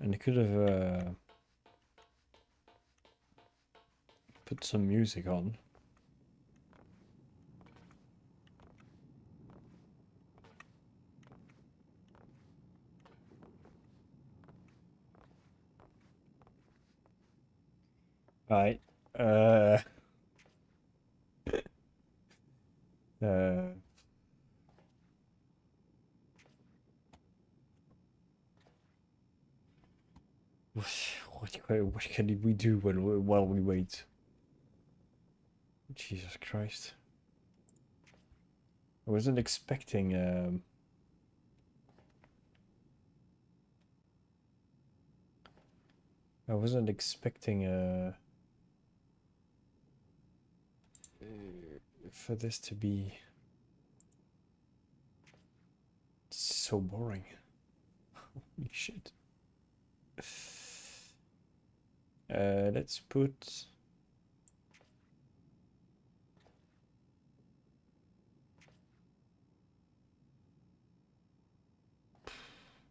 And I could have put some music on. Right. What can we do while we wait? Jesus Christ. I wasn't expecting for this to be so boring. Holy shit. Let's put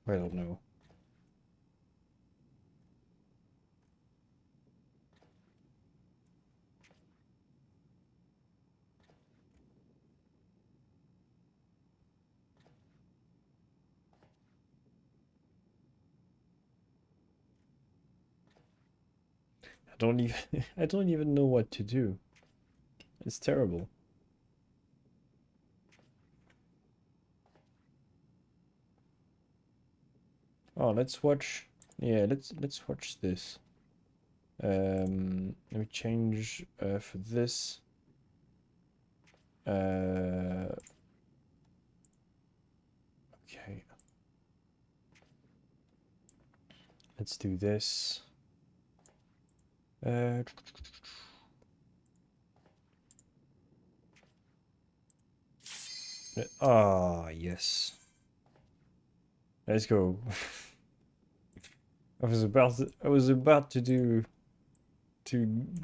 I don't know. I don't even know what to do. It's terrible. Oh, let's watch. Yeah, let's watch this. Let me change for this. Okay. Let's do this. Ah, yes. Let's go. I was about to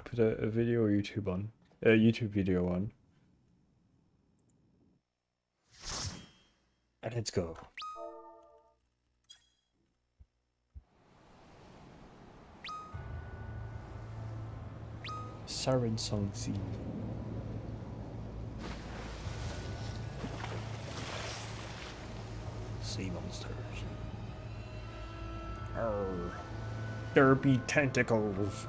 put a video YouTube on, a YouTube video on. And let's go. Siren Song scene. Sea monsters. Arr. There be tentacles.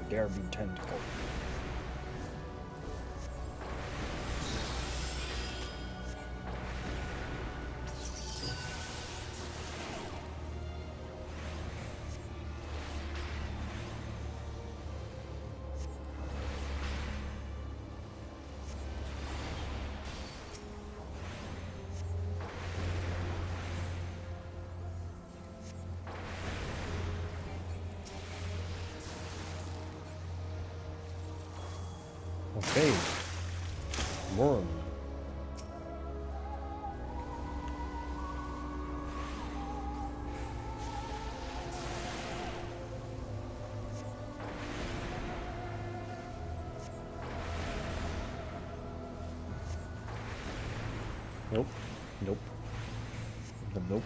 There be tentacles. Okay. More. Nope. Nope. Nope.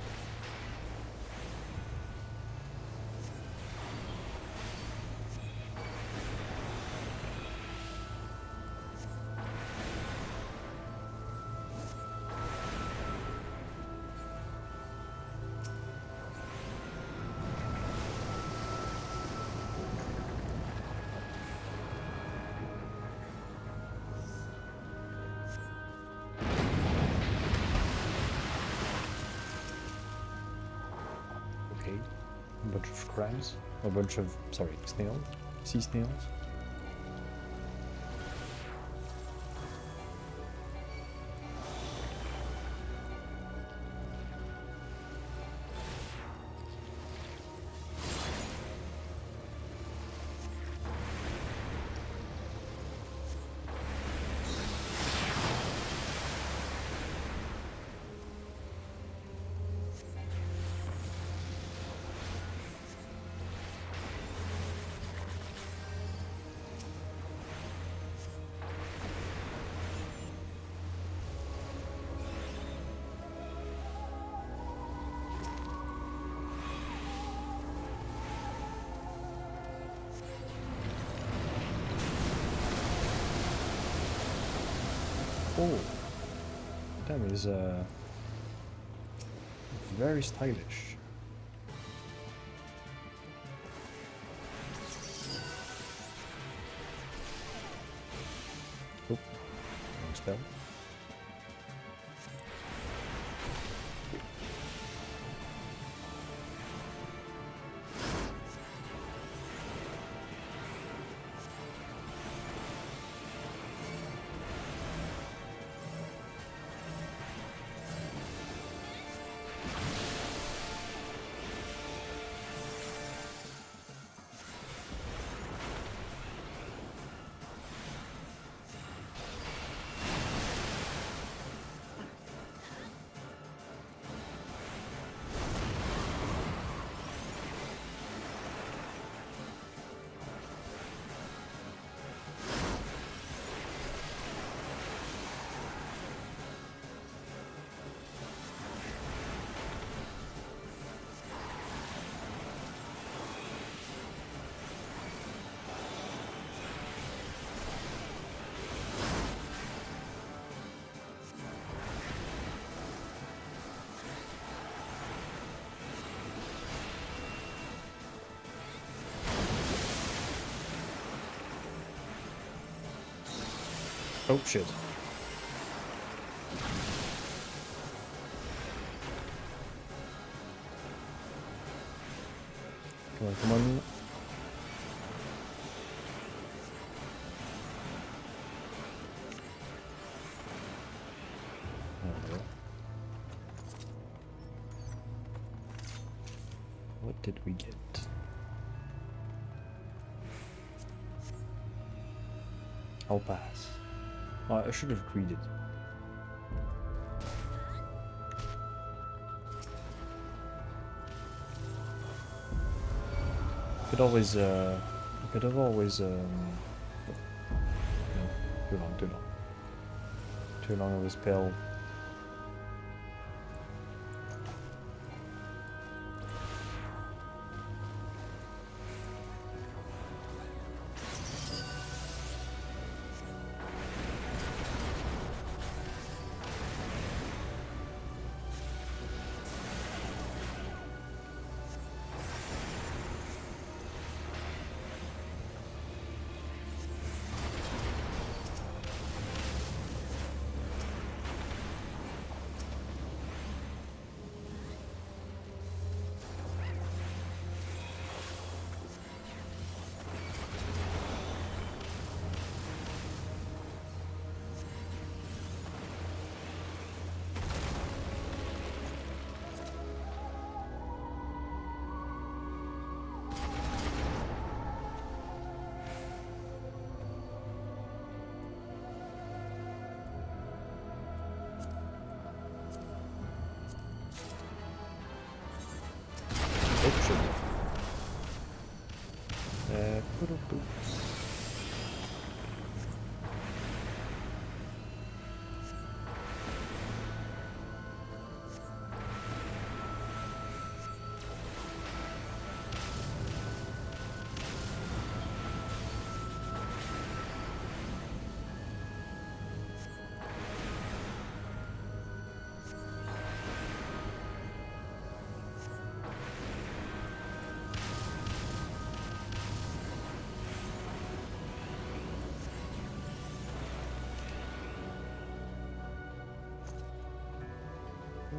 A bunch of crabs, a bunch of, sorry, snails, sea snails. Oh, damn, is very stylish. Oh, wrong spell. Oh shit. Come on, come on. Oh. What did we get? I'll pass. Oh, I should have greeted. Could always, could have always, no, too long, too long. Too long of a spell.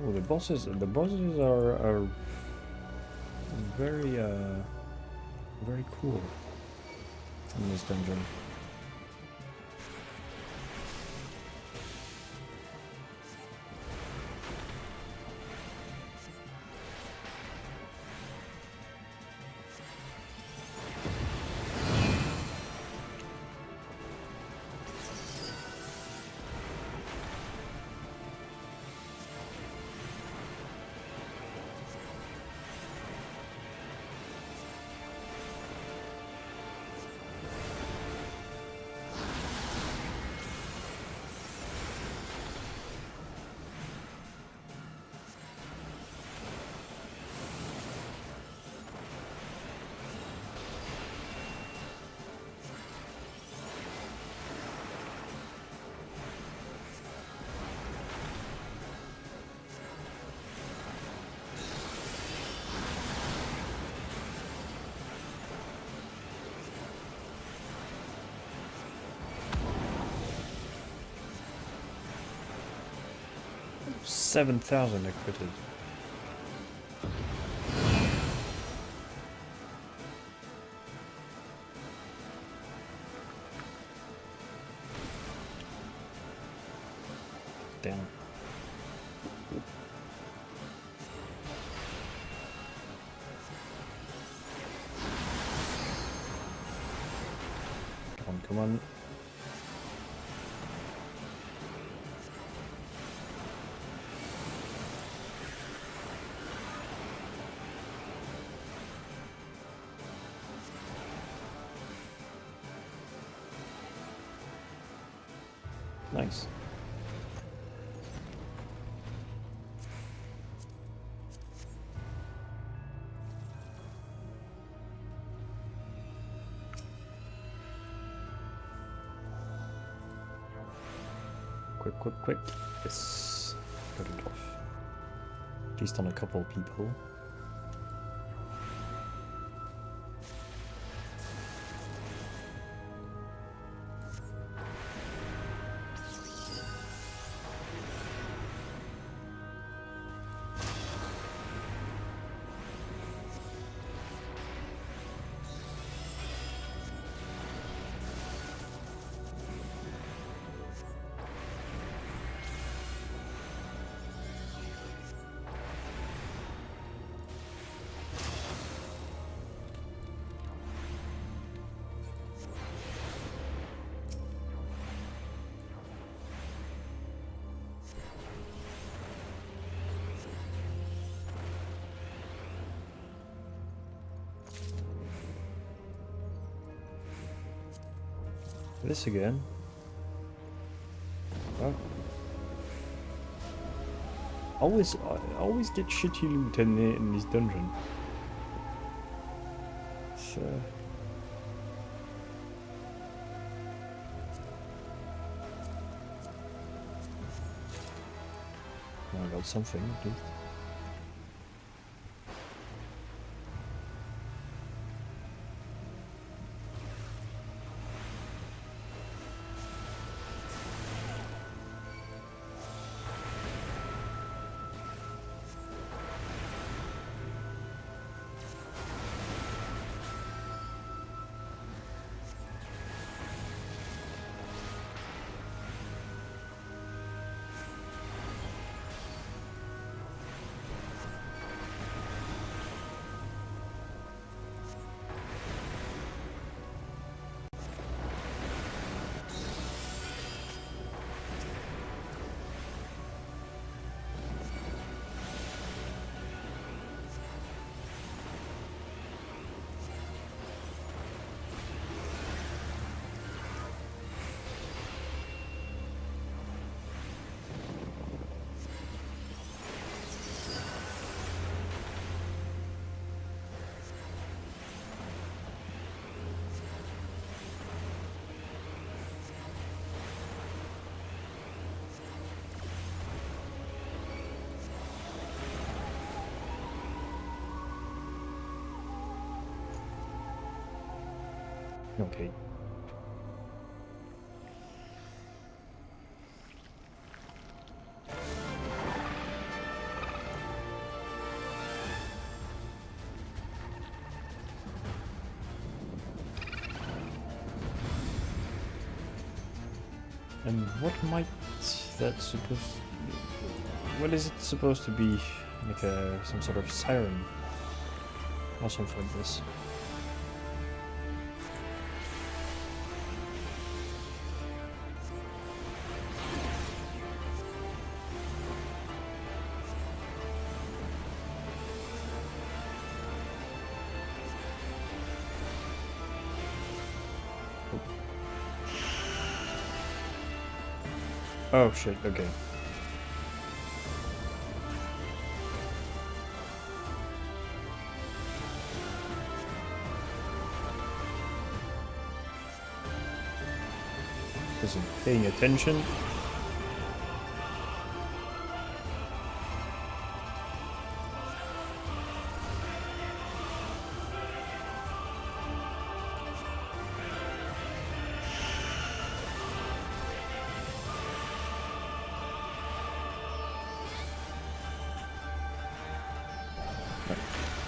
Oh, the bosses are very very cool in this dungeon. 7,000 I critted. Damn. Come on, come on. Nice. Quick, quick, quick. Yes. Got it off. At least on a couple of people. This again. Well, I always get shitty loot in this dungeon. So I got something at least. Okay. And what might that supposed? What is it supposed to be? Like some sort of siren or something like this? Oh shit, okay. Isn't paying attention.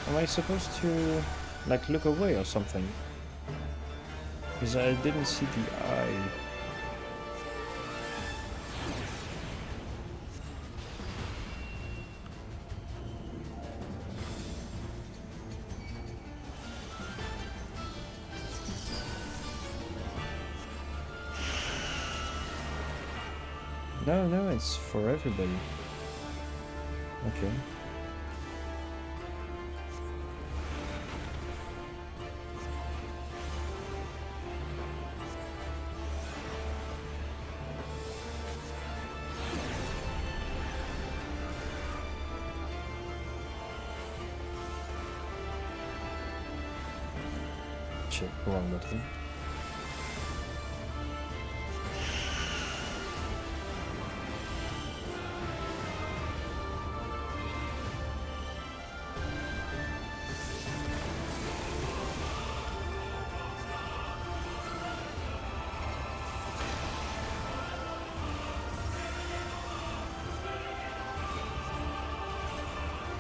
Am I supposed to like look away or something? Because I didn't see the eye. No, it's for everybody. Okay. Shit, wrong button.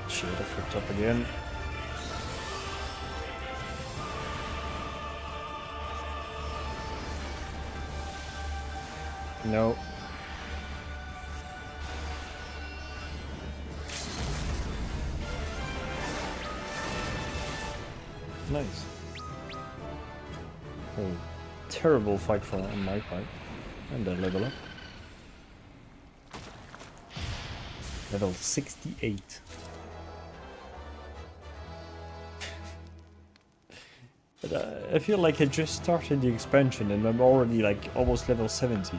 Shit, I fucked up again. No. Nice. Oh, terrible fight on my part. And a level up. Level 68. But I feel like I just started the expansion and I'm already like almost level 70.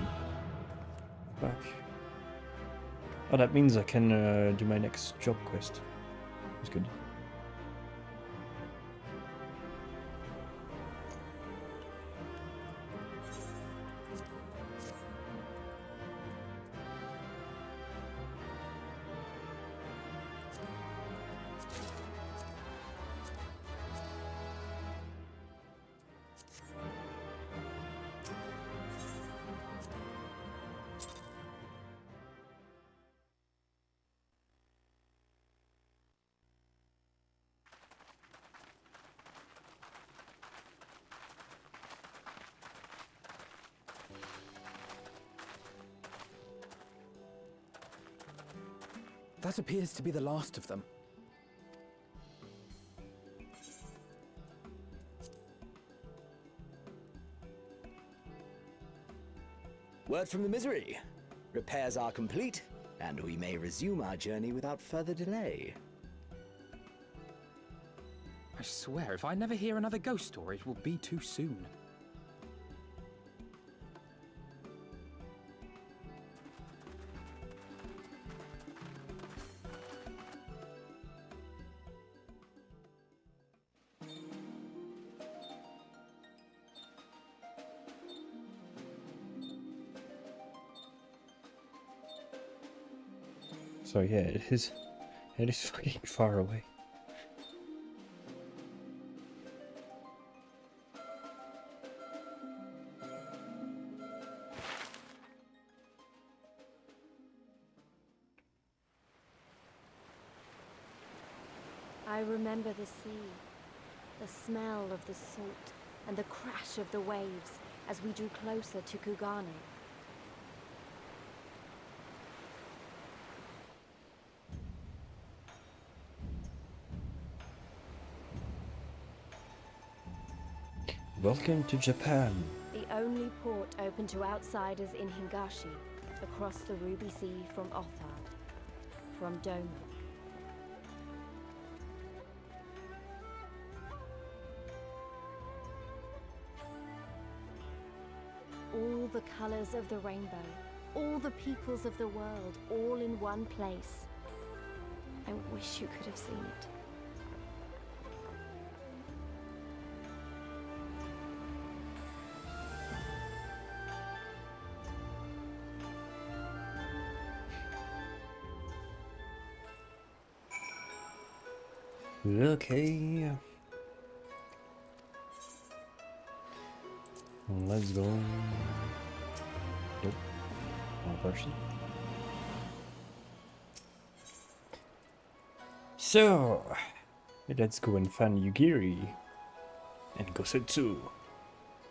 Fuck. Oh, that means I can do my next job quest. That's good. That appears to be the last of them. Word from the Misery. Repairs are complete, and we may resume our journey without further delay. I swear, if I never hear another ghost story, it will be too soon. So yeah, it is fucking far away. I remember the sea, the smell of the salt, and the crash of the waves as we drew closer to Kugane. Welcome to Japan. The only port open to outsiders in Hingashi, across the Ruby Sea from Othard, from Doma. All the colors of the rainbow, all the peoples of the world, all in one place. I wish you could have seen it. Okay. Let's go. Nope. Wrong person. So, Let's go and find Yugiri. And Gosetsu.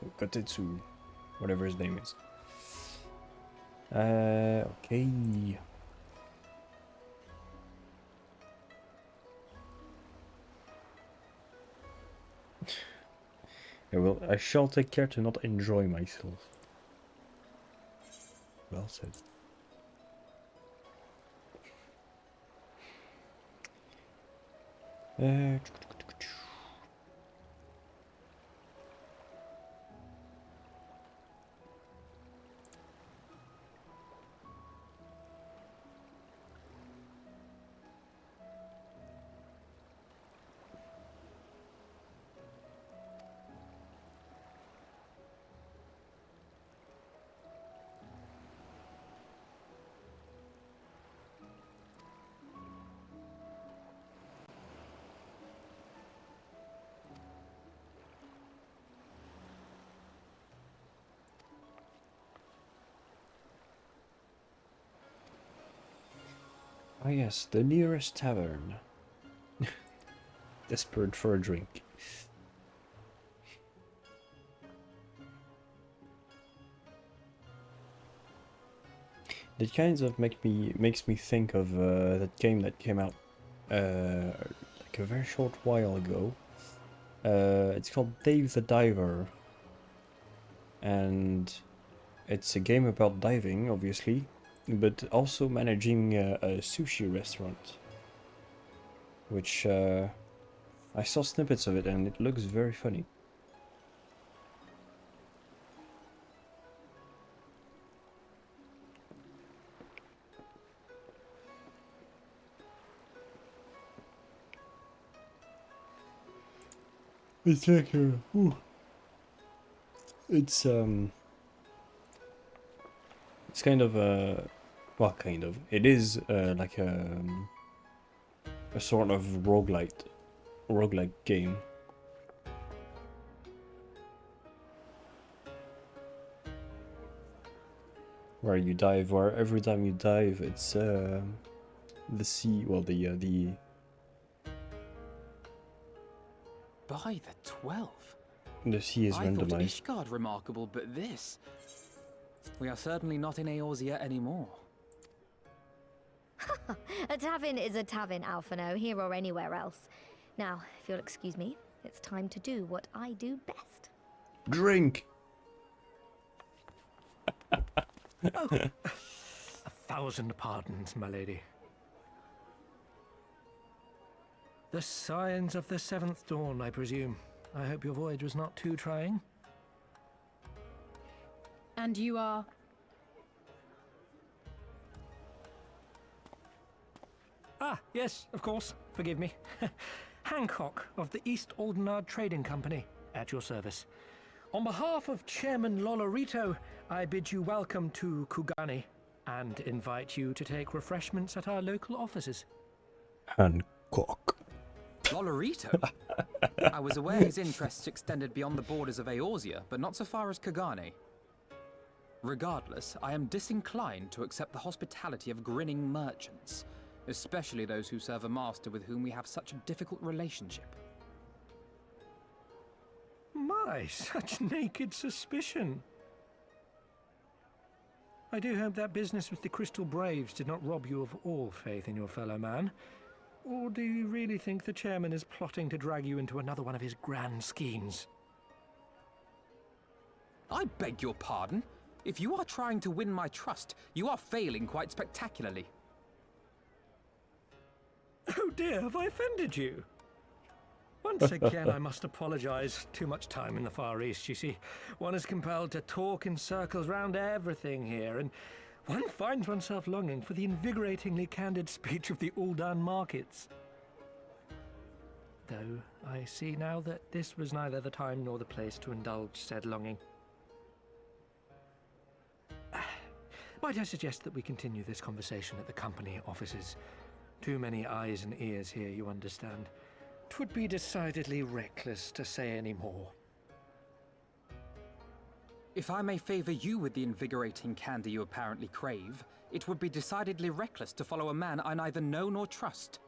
Or Kotetsu. Whatever his name is. Okay. I shall take care to not enjoy myself. Well said. Ah yes, the nearest tavern. Desperate for a drink. That kind of makes me think of that game that came out like a very short while ago. It's called Dave the Diver, and it's a game about diving, obviously, but also managing a sushi restaurant, which I saw snippets of it and it looks very funny. It's like it's kind of well, kind of. It is like a sort of roguelike game. Where you dive, where every time you dive, it's the sea, well, the... By the 12. The sea is I thought randomized. Ishgard remarkable, but this... We are certainly not in Eorzea anymore. A tavern is a tavern, Alphino, here or anywhere else. Now, if you'll excuse me, it's time to do what I do best. Drink! Oh, 1,000 pardons, my lady. The signs of the seventh dawn, I presume. I hope your voyage was not too trying. And you are? Ah, yes, of course. Forgive me. Hancock of the East Aldenard Trading Company, at your service. On behalf of Chairman Lolorito, I bid you welcome to Kugani and invite you to take refreshments at our local offices. Hancock. Lolorito? I was aware his interests extended beyond the borders of Eorzea, but not so far as Kugane. Regardless, I am disinclined to accept the hospitality of grinning merchants, especially those who serve a master with whom we have such a difficult relationship. My, such naked suspicion. I do hope that business with the Crystal Braves did not rob you of all faith in your fellow man. Or do you really think the chairman is plotting to drag you into another one of his grand schemes? I beg your pardon? If you are trying to win my trust, you are failing quite spectacularly. Oh dear, have I offended you? Once again, I must apologize. Too much time in the Far East, you see. One is compelled to talk in circles round everything here, and one finds oneself longing for the invigoratingly candid speech of the Uldan markets. Though I see now that this was neither the time nor the place to indulge said longing. Might I suggest that we continue this conversation at the company offices? Too many eyes and ears here, you understand. 'Twould be decidedly reckless to say any more. If I may favor you with the invigorating candy you apparently crave, it would be decidedly reckless to follow a man I neither know nor trust.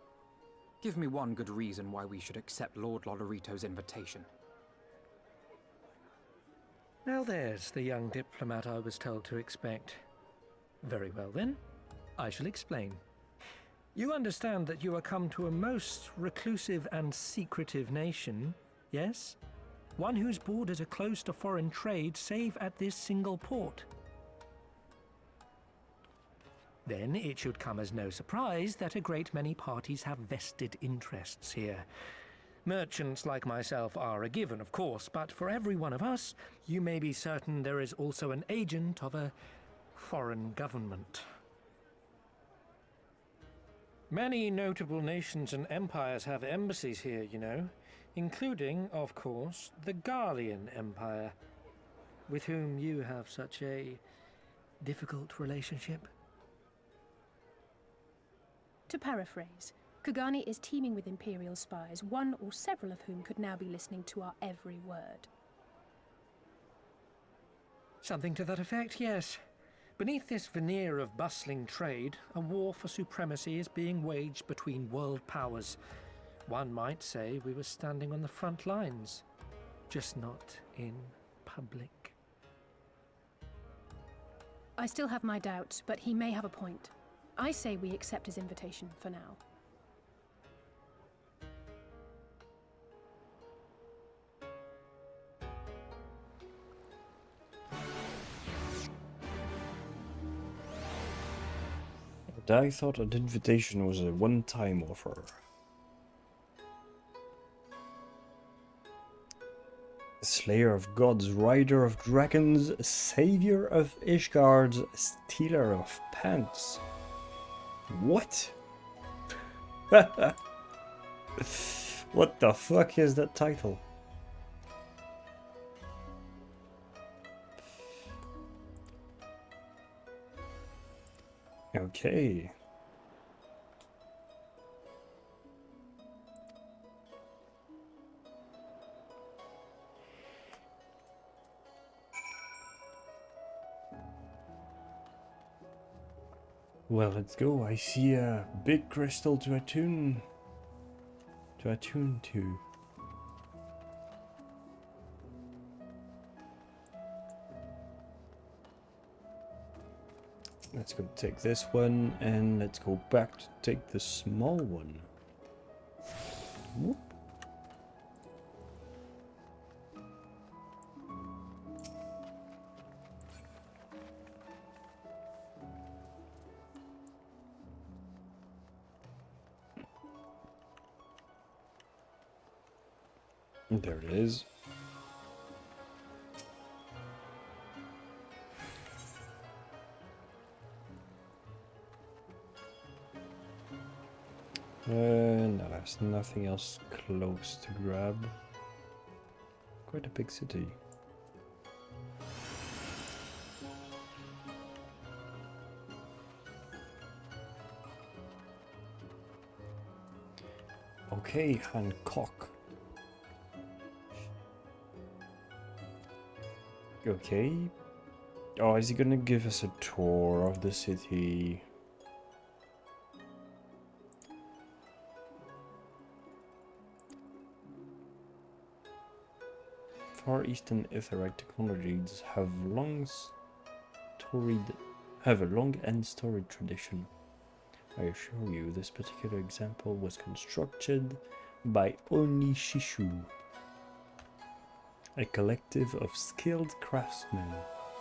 Give me one good reason why we should accept Lord Lolorito's invitation. Now there's the young diplomat I was told to expect. Very well then, I shall explain. You understand that you are come to a most reclusive and secretive nation, yes? One whose borders are closed to foreign trade save at this single port. Then it should come as no surprise that a great many parties have vested interests here. Merchants like myself are a given, of course, but for every one of us, you may be certain there is also an agent of a foreign government. Many notable nations and empires have embassies here, you know, including, of course, the Garlean Empire, with whom you have such a difficult relationship. To paraphrase, Kugani is teeming with Imperial spies, one or several of whom could now be listening to our every word. Something to that effect, yes. Beneath this veneer of bustling trade, a war for supremacy is being waged between world powers. One might say we were standing on the front lines, just not in public. I still have my doubts, but he may have a point. I say we accept his invitation for now. I thought an invitation was a one-time offer. Slayer of gods, rider of dragons, savior of Ishgards, stealer of pants. What? What the fuck is that title? Okay. Well, let's go. I see a big crystal to attune to. Let's go take this one, and let's go back to take the small one. Whoop. There it is. No, there's nothing else close to grab. Quite a big city. Okay, Hancock. Okay. Oh, is he gonna give us a tour of the city? Far Eastern Aetheryte technologies have a long and storied tradition. I assure you, this particular example was constructed by Onishishu, a collective of skilled craftsmen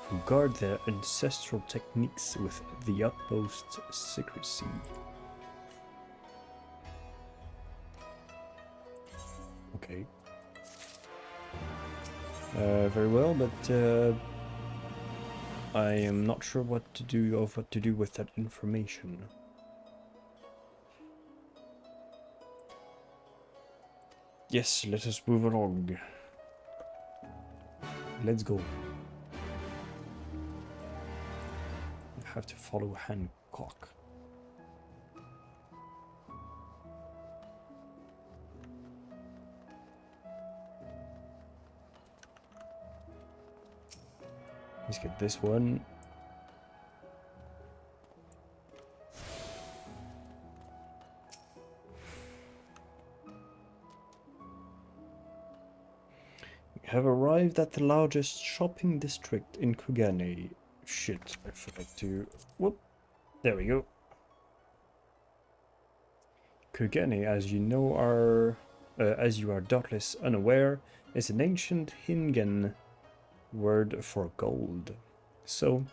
who guard their ancestral techniques with the utmost secrecy. Okay. Very well, but I am not sure what to do with that information. Yes, let us move along. Let's go. I have to follow Hancock. Let's get this one. have arrived at the largest shopping district in Kugane. Shit, I forgot to... Whoop. There we go. Kugane, as you know, as you are doubtless unaware, is an ancient Hingan word for gold. So,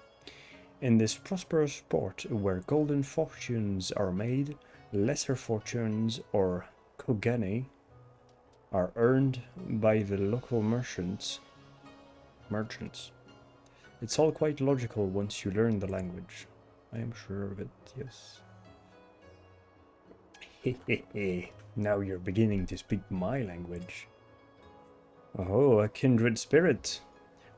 in this prosperous port where golden fortunes are made, lesser fortunes, or kogane, are earned by the local merchants. It's all quite logical once you learn the language. I am sure of it, yes. Hehehe, now you're beginning to speak my language. Oh, a kindred spirit.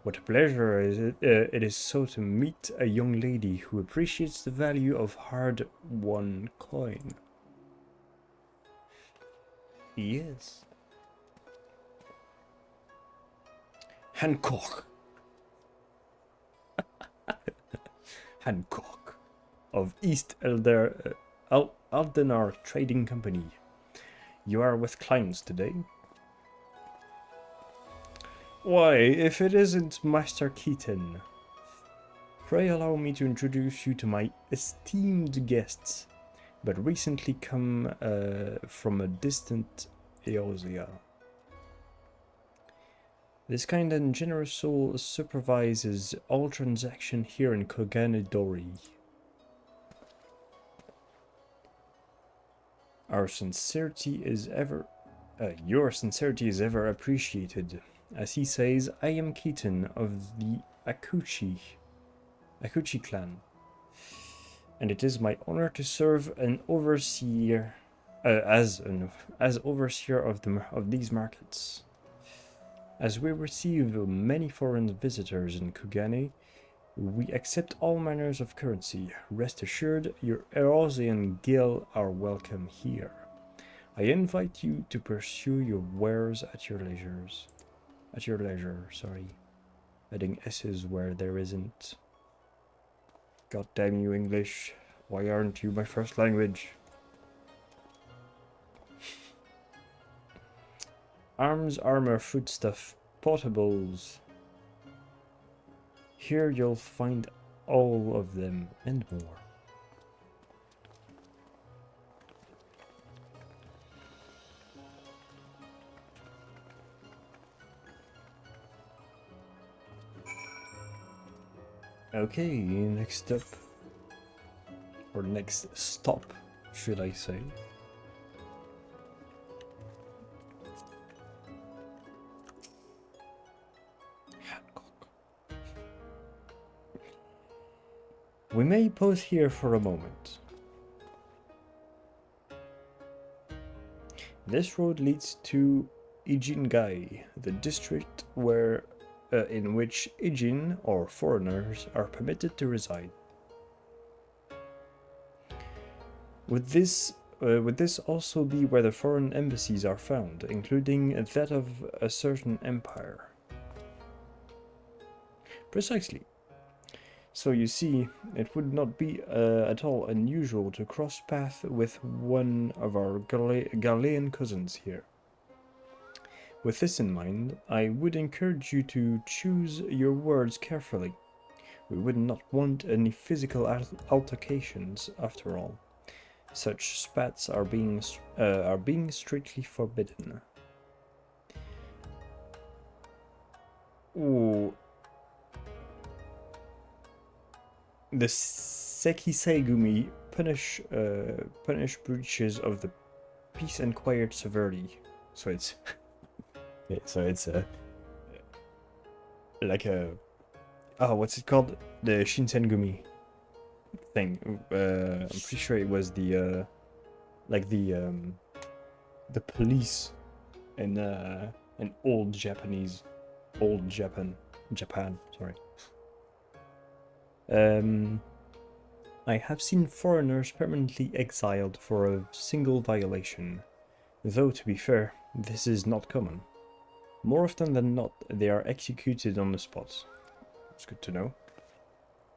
What a pleasure it is so to meet a young lady who appreciates the value of hard-won coin. Yes. Hancock. Hancock of East Aldenar Trading Company. You are with clients today? Why, if it isn't Master Keaton. Pray allow me to introduce you to my esteemed guests, but recently come from a distant Eosia. This kind and generous soul supervises all transaction here in Koganadori. Your sincerity is ever appreciated. As he says, I am Keaton of the Akuchi clan, and it is my honor to serve an overseer as overseer of these markets. As we receive many foreign visitors in Kugane, we accept all manners of currency. Rest assured, your Erosian Gil are welcome here. I invite you to pursue your wares at your leisure. Sorry. Adding S's where there isn't. God damn you, English. Why aren't you my first language? Arms, armor, foodstuff, potables. Here you'll find all of them and more. Okay, next up, or next stop, should I say. We may pause here for a moment. This road leads to Ijingai, the district where in which Ijin, or foreigners, are permitted to reside. Would this also be where the foreign embassies are found, including that of a certain empire? Precisely. So you see, it would not be at all unusual to cross paths with one of our Galilean cousins here. With this in mind, I would encourage you to choose your words carefully. We would not want any physical altercations, after all. Such spats are being strictly forbidden. Ooh. The Sekiseigumi punish breaches of the peace and quiet severity. So it's like a what's it called? The Shinsengumi thing. I'm pretty sure it was the the police in an old Japan, sorry. I have seen foreigners permanently exiled for a single violation, though to be fair, this is not common. More often than not, they are executed on the spot. It's good to know.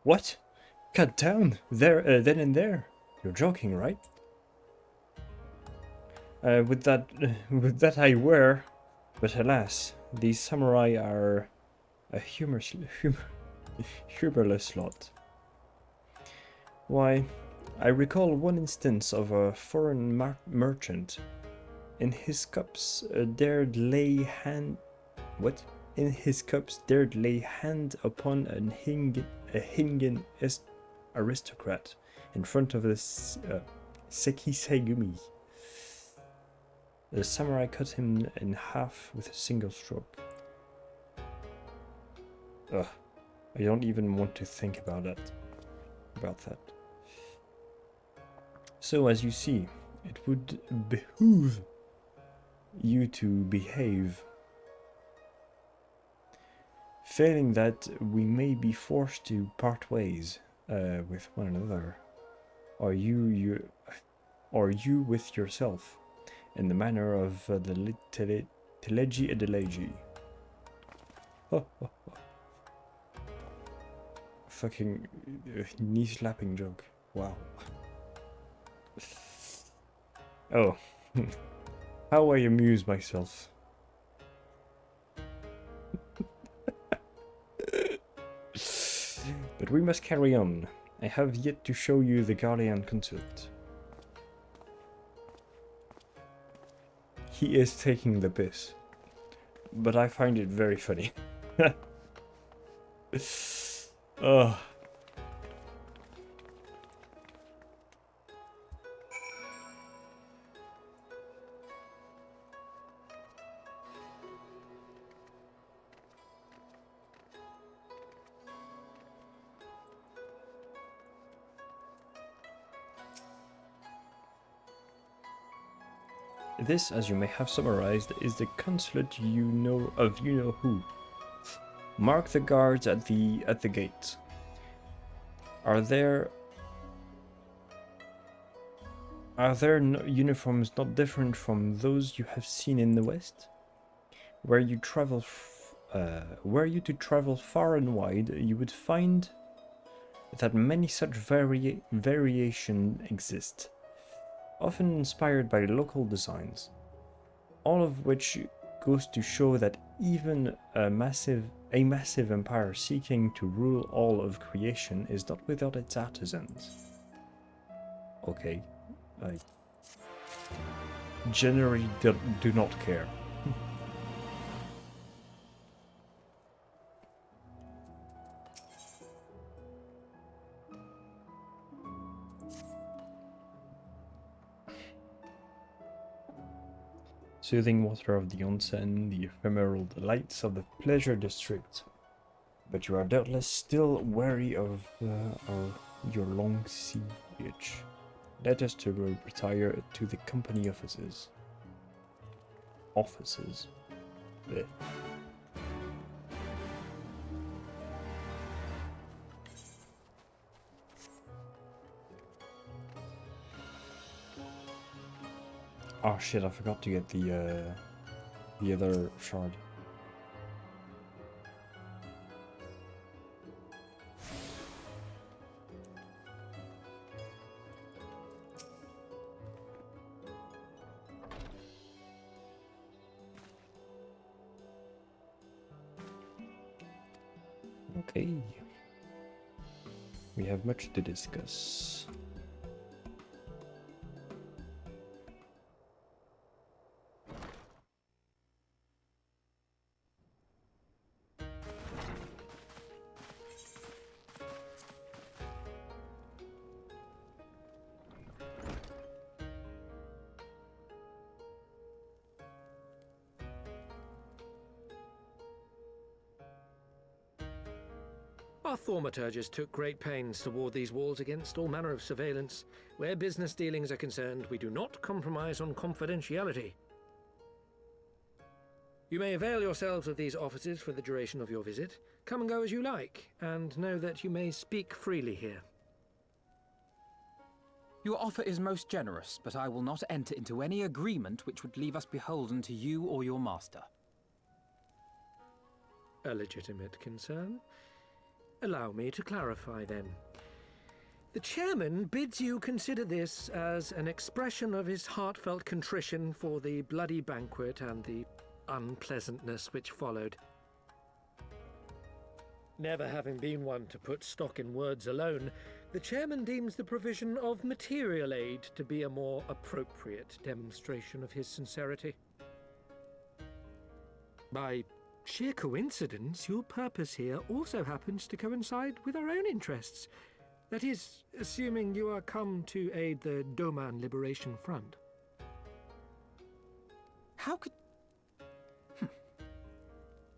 What? Cut down? There, then and there? You're joking, right? With that I were, but alas, these samurai are a humorless lot. Why, I recall one instance of a foreign merchant. In his cups dared lay hand upon a Hingin aristocrat in front of the Sekisegumi. The samurai cut him in half with a single stroke. Ugh, I don't even want to think about that. So as you see, it would behoove you to behave. Failing that, we may be forced to part ways with one another, or you with yourself, in the manner of the Teleji Adeleji. Fucking knee slapping joke. Wow. Oh, how I amuse myself. But we must carry on. I have yet to show you the Guardian Consult. He is taking the piss, but I find it very funny. Ugh. This, as you may have summarized, is the consulate you know who. Mark the guards at the gate. Are there uniforms not different from those you have seen in the West? Were you to travel far and wide, you would find that many such variation exist, often inspired by local designs, all of which goes to show that even a massive empire seeking to rule all of creation is not without its artisans. Okay, I generally do not care. Soothing water of the onsen, the ephemeral delights of the pleasure district. But you are doubtless still wary of your long siege. Let us to retire to the company offices. Blech. Oh shit, I forgot to get the other shard. Okay. We have much to discuss. Our thaumaturges took great pains to ward these walls against all manner of surveillance. Where business dealings are concerned, we do not compromise on confidentiality. You may avail yourselves of these offices for the duration of your visit. Come and go as you like, and know that you may speak freely here. Your offer is most generous, but I will not enter into any agreement which would leave us beholden to you or your master. A legitimate concern. Allow me to clarify then. The chairman bids you consider this as an expression of his heartfelt contrition for the bloody banquet and the unpleasantness which followed. Never having been one to put stock in words alone, the chairman deems the provision of material aid to be a more appropriate demonstration of his sincerity. By sheer coincidence, your purpose here also happens to coincide with our own interests. That is, assuming you are come to aid the Doman Liberation Front. How could...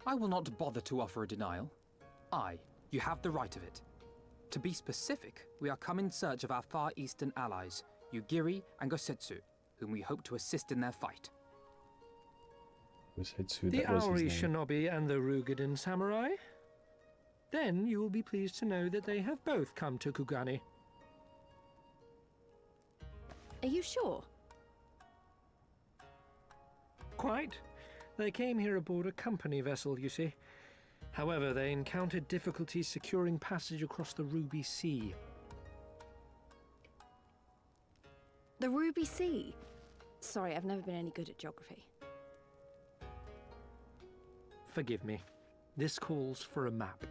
I will not bother to offer a denial. You have the right of it. To be specific, we are come in search of our Far Eastern allies, Yugiri and Gosetsu, whom we hope to assist in their fight. Gosetsu, The that was Aori his name. Shinobi and the Rugadin Samurai? Then you will be pleased to know that they have both come to Kugani. Are you sure? Quite. They came here aboard a company vessel, you see. However, they encountered difficulties securing passage across the Ruby Sea. The Ruby Sea? Sorry, I've never been any good at geography. Forgive me. This calls for a map.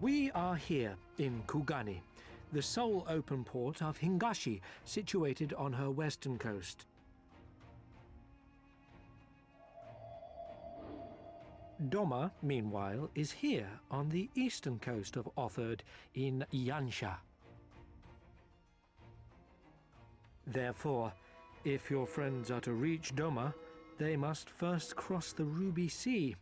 We are here in Kugani, the sole open port of Hingashi, situated on her western coast. Doma, meanwhile, is here on the eastern coast of Otherd in Yansha. Therefore, if your friends are to reach Doma, they must first cross the Ruby Sea.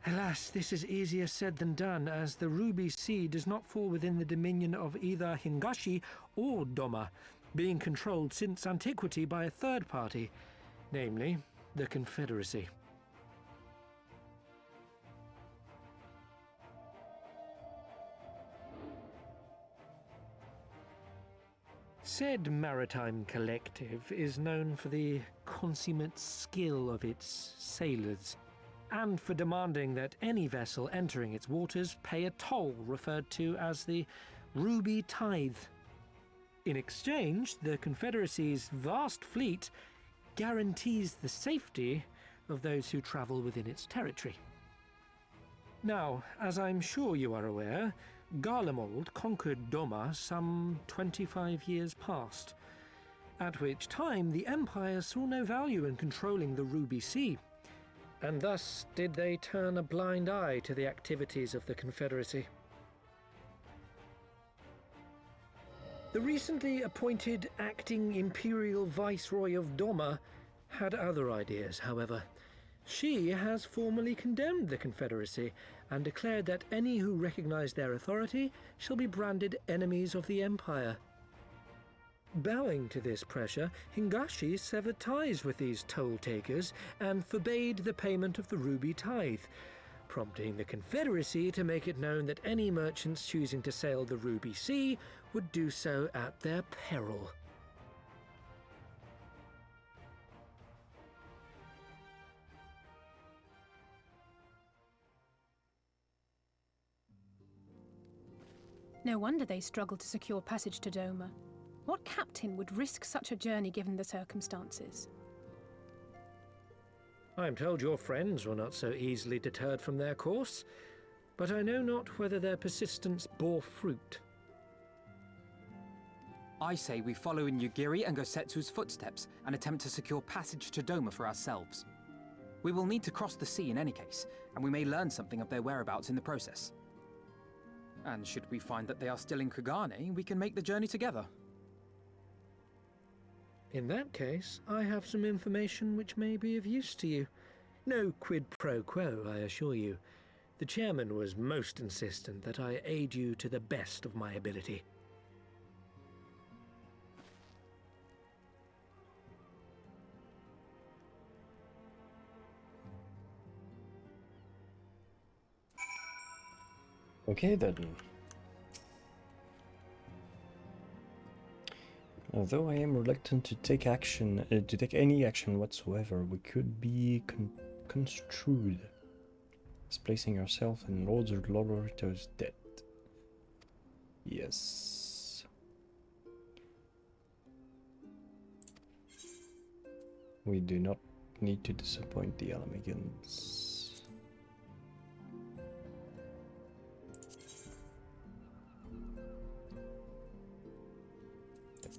Alas, this is easier said than done, as the Ruby Sea does not fall within the dominion of either Hingashi or Doma, being controlled since antiquity by a third party, namely the Confederacy. Said maritime collective is known for the consummate skill of its sailors, and for demanding that any vessel entering its waters pay a toll referred to as the Ruby Tithe. In exchange, the Confederacy's vast fleet guarantees the safety of those who travel within its territory. Now, as I'm sure you are aware, Garlemald conquered Doma some 25 years past, at which time the Empire saw no value in controlling the Ruby Sea, and thus did they turn a blind eye to the activities of the Confederacy. The recently appointed acting Imperial Viceroy of Doma had other ideas, however. She has formally condemned the Confederacy and declared that any who recognize their authority shall be branded enemies of the Empire. Bowing to this pressure, Hingashi severed ties with these toll-takers and forbade the payment of the Ruby Tithe, prompting the Confederacy to make it known that any merchants choosing to sail the Ruby Sea would do so at their peril. No wonder they struggled to secure passage to Doma. What captain would risk such a journey given the circumstances? I am told your friends were not so easily deterred from their course, but I know not whether their persistence bore fruit. I say we follow in Yugiri and Gosetsu's footsteps and attempt to secure passage to Doma for ourselves. We will need to cross the sea in any case, and we may learn something of their whereabouts in the process. And should we find that they are still in Kugane, we can make the journey together. In that case, I have some information which may be of use to you. No quid pro quo, I assure you. The chairman was most insistent that I aid you to the best of my ability. Okay then. Although I am reluctant to take action, to take any action whatsoever, we could be construed is placing herself in Lord Lolorito's debt. Yes. We do not need to disappoint the Alamegans.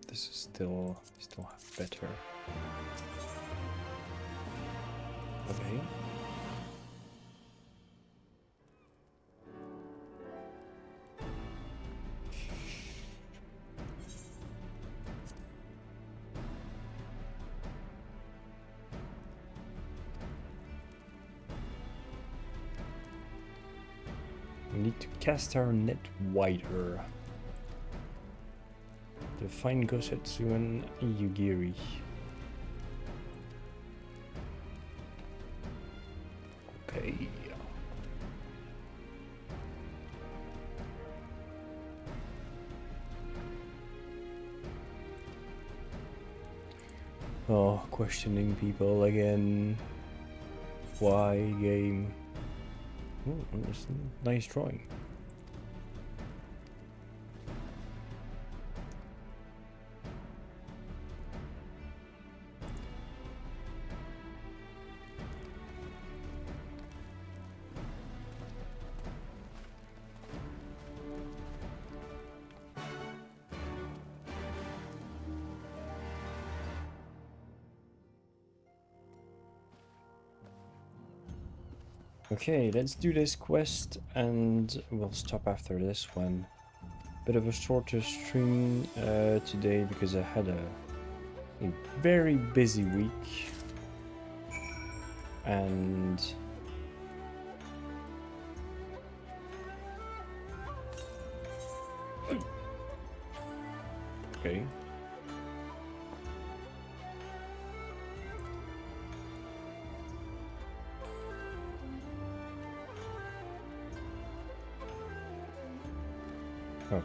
This is still better. Okay. We need to cast our net wider. To find Gosetsu and Yugiri. Okay. Oh, questioning people again. Why game? Oh, that's a nice drawing. Okay, let's do this quest and we'll stop after this one. Bit of a shorter stream today because I had a very busy week. And okay. Oh.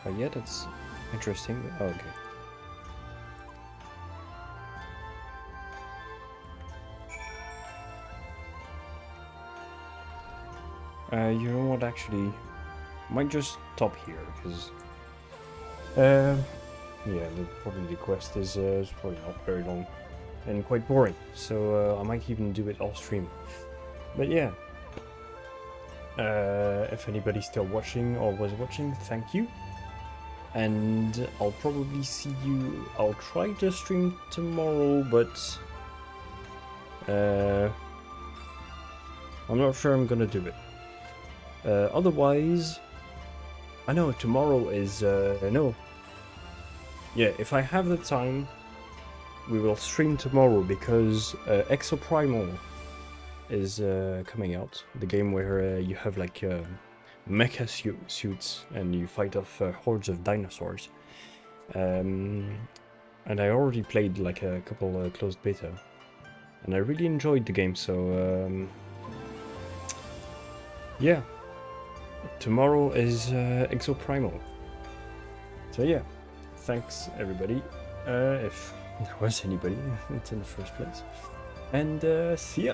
Oh yeah, that's interesting. Oh, okay. You know what, actually, I might just stop here, because, yeah, probably the quest is probably not very long, and quite boring, so I might even do it off stream. But yeah, if anybody's still watching or was watching, thank you. And I'll probably see you, I'll try to stream tomorrow, but I'm not sure I'm gonna do it. Otherwise, I know tomorrow is, no. Yeah, if I have the time, we will stream tomorrow because Exoprimal is coming out. The game where you have like mecha suits and you fight off hordes of dinosaurs. And I already played like a couple closed beta. And I really enjoyed the game, so yeah. Tomorrow is Exoprimal. So yeah, thanks everybody, if there was anybody in the first place. And see ya!